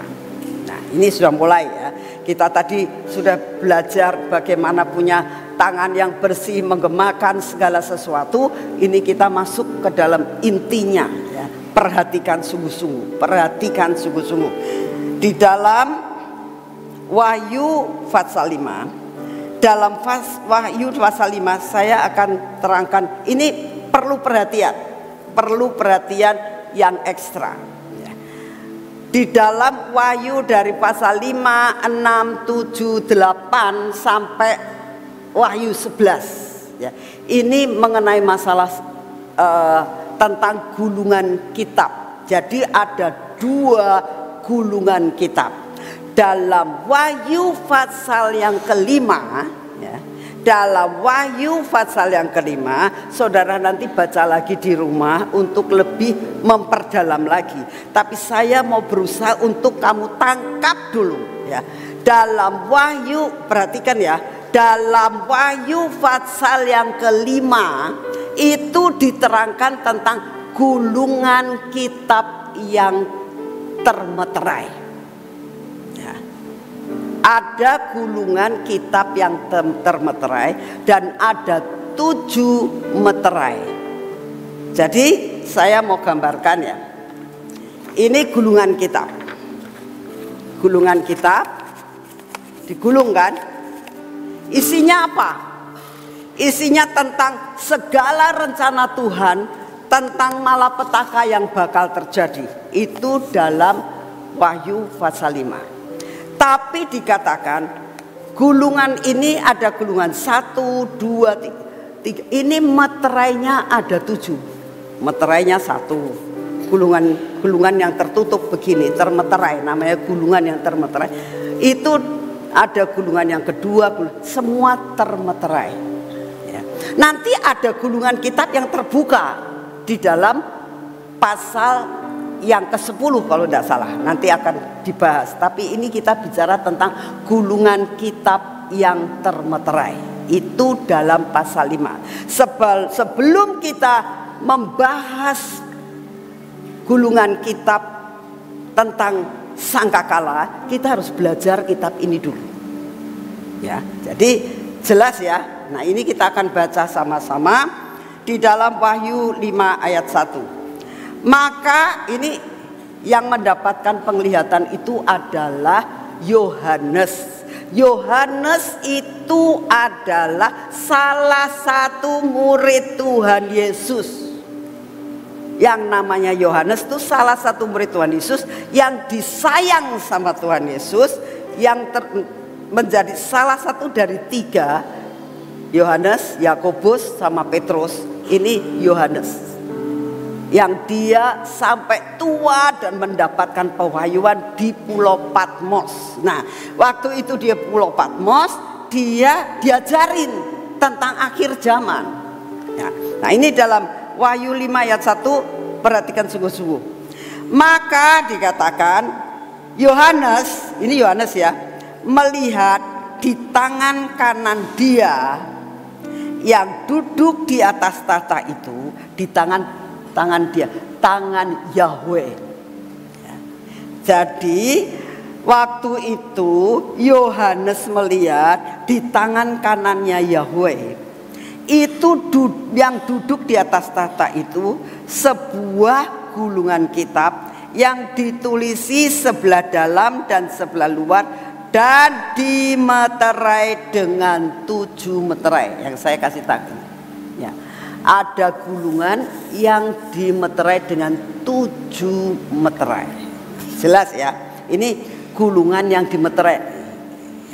Nah, ini sudah mulai ya. Kita tadi sudah belajar bagaimana punya tangan yang bersih, menggemakan segala sesuatu. Ini kita masuk ke dalam intinya ya. Perhatikan sungguh-sungguh, perhatikan sungguh-sungguh. Di dalam Wahyu pasal 5, dalam Wahyu pasal 5 saya akan terangkan, ini perlu perhatian yang ekstra. Di dalam Wahyu dari pasal 5, 6, 7, 8 sampai Wahyu 11 ya. Ini mengenai masalah tentang gulungan kitab. Jadi ada 2 gulungan kitab. Dalam Wahyu pasal yang kelima ya, dalam Wahyu pasal yang kelima, saudara nanti baca lagi di rumah untuk lebih memperdalam lagi. Tapi saya mau berusaha untuk kamu tangkap dulu ya. Dalam Wahyu, perhatikan ya, dalam Wahyu pasal yang kelima itu diterangkan tentang gulungan kitab yang termeterai. Ada gulungan kitab yang termeterai dan ada 7 meterai. Jadi saya mau gambarkan ya. Ini gulungan kitab. Gulungan kitab digulungkan. Isinya apa? Isinya tentang segala rencana Tuhan, tentang malapetaka yang bakal terjadi. Itu dalam Wahyu pasal 5. Tapi dikatakan gulungan ini ada gulungan 1, 2, 3. Ini meterainya ada 7. Meterainya 1. Gulungan yang tertutup begini, termeterai, namanya gulungan yang termeterai. Itu ada gulungan yang kedua, semua termeterai ya. Nanti ada gulungan kitab yang terbuka di dalam pasal yang ke-10 kalau tidak salah, nanti akan dibahas. Tapi ini kita bicara tentang gulungan kitab yang termeterai. Itu dalam pasal 5. Sebelum kita membahas gulungan kitab tentang sangkakala, kita harus belajar kitab ini dulu ya. Jadi jelas ya. Nah, ini kita akan baca sama-sama di dalam Wahyu 5 ayat 1. Maka ini yang mendapatkan penglihatan itu adalah Yohanes. Yohanes itu adalah salah satu murid Tuhan Yesus. Yang namanya Yohanes itu salah satu murid Tuhan Yesus yang disayang sama Tuhan Yesus, yang menjadi salah satu dari 3, Yohanes, Yakobus sama Petrus. Ini Yohanes yang dia sampai tua dan mendapatkan pewahyuan di Pulau Patmos. Nah, waktu itu dia Pulau Patmos, dia diajarin tentang akhir zaman ya. Nah, ini dalam Wahyu 5 ayat 1, perhatikan sungguh-sungguh. Maka dikatakan Yohanes, ini Yohanes ya, melihat di tangan kanan dia yang duduk di atas tahta itu, di tangan dia, tangan Yahweh ya. Jadi waktu itu Yohanes melihat di tangan kanannya Yahweh itu yang duduk di atas tahta itu sebuah gulungan kitab yang ditulisi sebelah dalam dan sebelah luar dan dimeterai dengan 7 meterai yang saya kasih tahu ya. Ada gulungan yang dimeterai dengan 7 meterai. Jelas ya. Ini gulungan yang dimeterai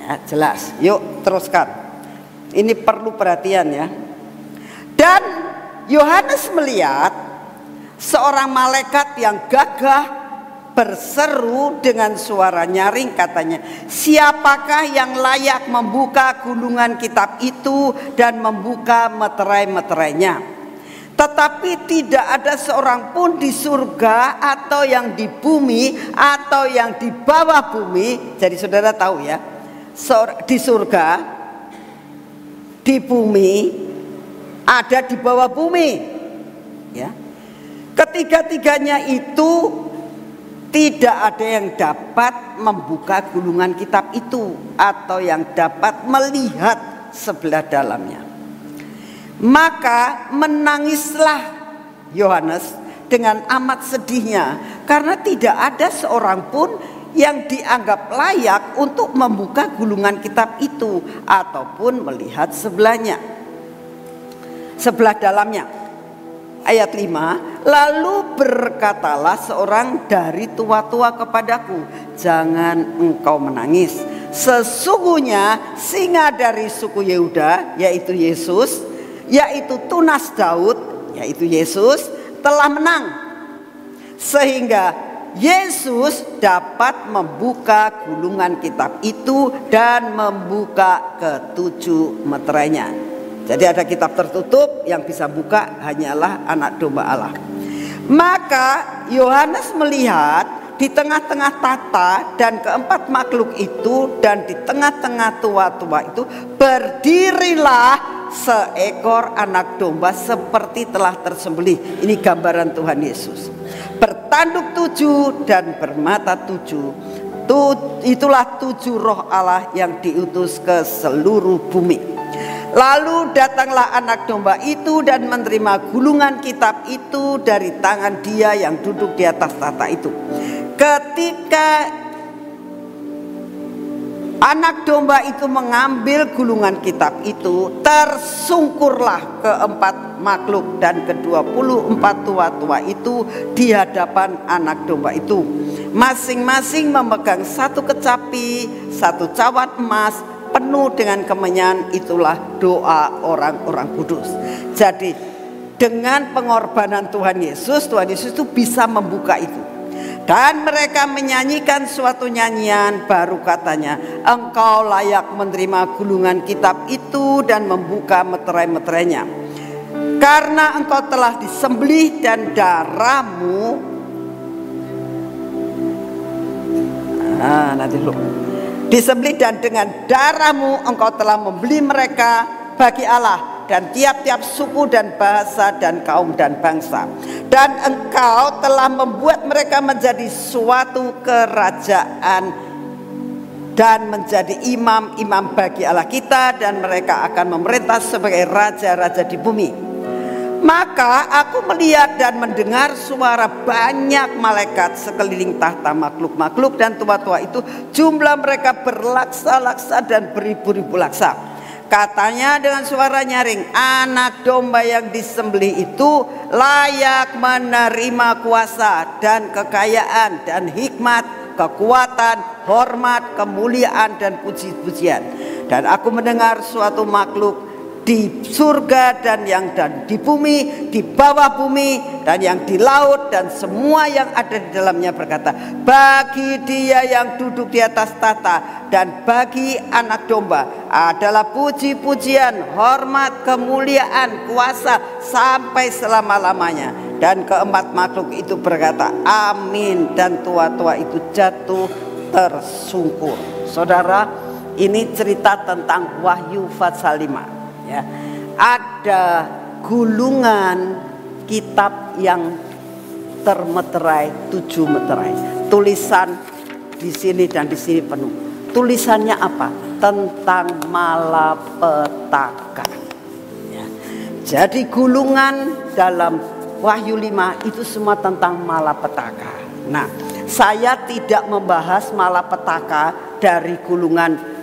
ya, jelas. Yuk teruskan. Ini perlu perhatian ya. Dan Yohanes melihat seorang malaikat yang gagah berseru dengan suara nyaring, katanya, siapakah yang layak membuka gulungan kitab itu dan membuka meterai-meterainya? Tetapi tidak ada seorang pun di surga atau yang di bumi atau yang di bawah bumi. Jadi saudara tahu ya, di surga, di bumi, ada di bawah bumi ya. Ketiga-tiganya itu tidak ada yang dapat membuka gulungan kitab itu atau yang dapat melihat sebelah dalamnya. Maka menangislah Yohanes dengan amat sedihnya, karena tidak ada seorang pun yang dianggap layak untuk membuka gulungan kitab itu ataupun melihat sebelah dalamnya. Ayat 5, lalu berkatalah seorang dari tua-tua kepadaku, jangan engkau menangis. Sesungguhnya singa dari suku Yehuda, yaitu Yesus, yaitu tunas Daud, yaitu Yesus, telah menang, sehingga Yesus dapat membuka gulungan kitab itu dan membuka ketujuh meterainya. Jadi ada kitab tertutup, yang bisa buka hanyalah Anak Domba Allah. Maka Yohanes melihat di tengah-tengah tata dan keempat makhluk itu dan di tengah-tengah tua-tua itu berdirilah seekor anak domba seperti telah tersembelih. Ini gambaran Tuhan Yesus. Bertanduk 7 dan bermata 7. Itulah 7 roh Allah yang diutus ke seluruh bumi. Lalu datanglah anak domba itu dan menerima gulungan kitab itu dari tangan dia yang duduk di atas tahta itu. Ketika anak domba itu mengambil gulungan kitab itu, tersungkurlah keempat makhluk dan ke-24 tua-tua itu di hadapan anak domba itu. Masing-masing memegang satu kecapi, satu cawan emas penuh dengan kemenyan, itulah doa orang-orang kudus. Jadi dengan pengorbanan Tuhan Yesus itu bisa membuka itu. Dan mereka menyanyikan suatu nyanyian baru, katanya, engkau layak menerima gulungan kitab itu dan membuka meterai-meterainya, karena engkau telah disembelih dan darahmu disembelih dan dengan darahmu engkau telah membeli mereka bagi Allah dan tiap-tiap suku dan bahasa dan kaum dan bangsa. Dan engkau telah membuat mereka menjadi suatu kerajaan dan menjadi imam-imam bagi Allah kita, dan mereka akan memerintah sebagai raja-raja di bumi. Maka aku melihat dan mendengar suara banyak malaikat sekeliling tahta makhluk-makhluk dan tua-tua itu, jumlah mereka berlaksa-laksa dan beribu-ribu laksa. Katanya dengan suara nyaring, anak domba yang disembelih itu layak menerima kuasa dan kekayaan dan hikmat, kekuatan, hormat, kemuliaan dan puji-pujian. Dan aku mendengar suatu makhluk di surga dan yang di bumi, di bawah bumi dan yang di laut dan semua yang ada di dalamnya berkata, bagi dia yang duduk di atas tahta dan bagi anak domba adalah puji-pujian, hormat, kemuliaan, kuasa sampai selama-lamanya. Dan keempat makhluk itu berkata, amin. Dan tua-tua itu jatuh tersungkur. Saudara, ini cerita tentang Wahyu pasal 5. Ya, ada gulungan kitab yang termeterai 7 meterai. Tulisan di sini dan di sini penuh. Tulisannya apa? Tentang malapetaka. Ya. Jadi gulungan dalam Wahyu 5 itu semua tentang malapetaka. Nah, saya tidak membahas malapetaka dari gulungan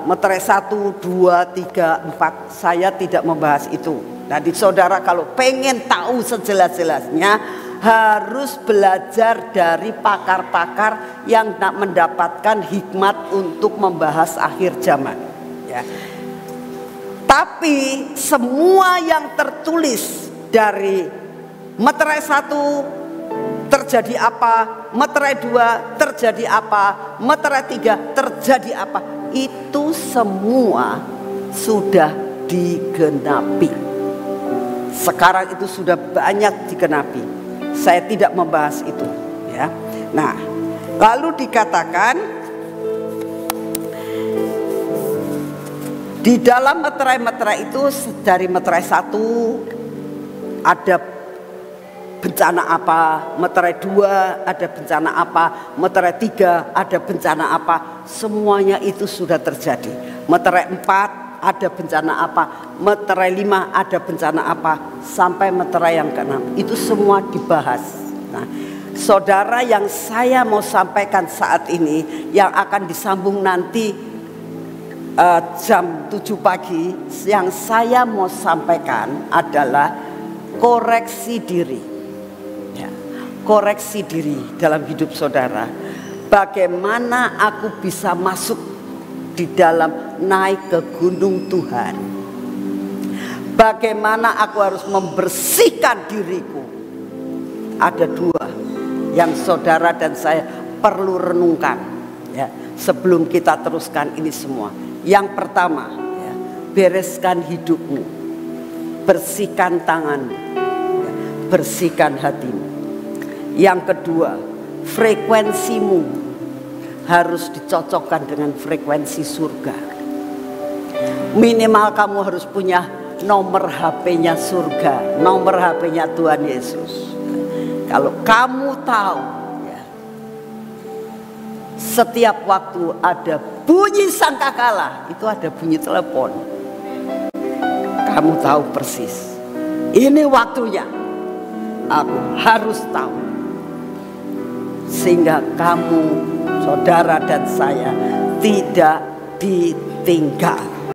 meterai 1, 2, 3, 4. Saya tidak membahas itu. Jadi saudara kalau pengen tahu sejelas-jelasnya harus belajar dari pakar-pakar yang mendapatkan hikmat untuk membahas akhir zaman, ya. Tapi semua yang tertulis dari meterai 1 terjadi apa, meterai 2 terjadi apa, meterai 3 terjadi apa, itu semua sudah digenapi. Sekarang itu sudah banyak digenapi. Saya tidak membahas itu, ya. Nah, lalu dikatakan di dalam meterai-meterai itu, dari meterai 1 ada bencana apa, meterai 2 ada bencana apa, meterai 3 ada bencana apa, semuanya itu sudah terjadi. Meterai 4 ada bencana apa, meterai 5 ada bencana apa, sampai meterai yang ke-6 itu semua dibahas. Nah, saudara, yang saya mau sampaikan saat ini yang akan disambung nanti jam 7 pagi, yang saya mau sampaikan adalah koreksi diri. Ya, koreksi diri dalam hidup saudara. Bagaimana aku bisa masuk di dalam naik ke gunung Tuhan? Bagaimana aku harus membersihkan diriku? Ada 2 yang saudara dan saya perlu renungkan, ya, sebelum kita teruskan ini semua. Yang pertama, ya, bereskan hidupmu, bersihkan tanganmu, ya, bersihkan hatimu. Yang kedua, frekuensimu harus dicocokkan dengan frekuensi surga. Minimal kamu harus punya nomor HP-nya surga, nomor HP-nya Tuhan Yesus. Kalau kamu tahu, ya, setiap waktu ada bunyi sangkakala, itu ada bunyi telepon, kamu tahu persis, ini waktunya, aku harus tahu. Sehingga kamu, saudara dan saya, tidak ditinggal.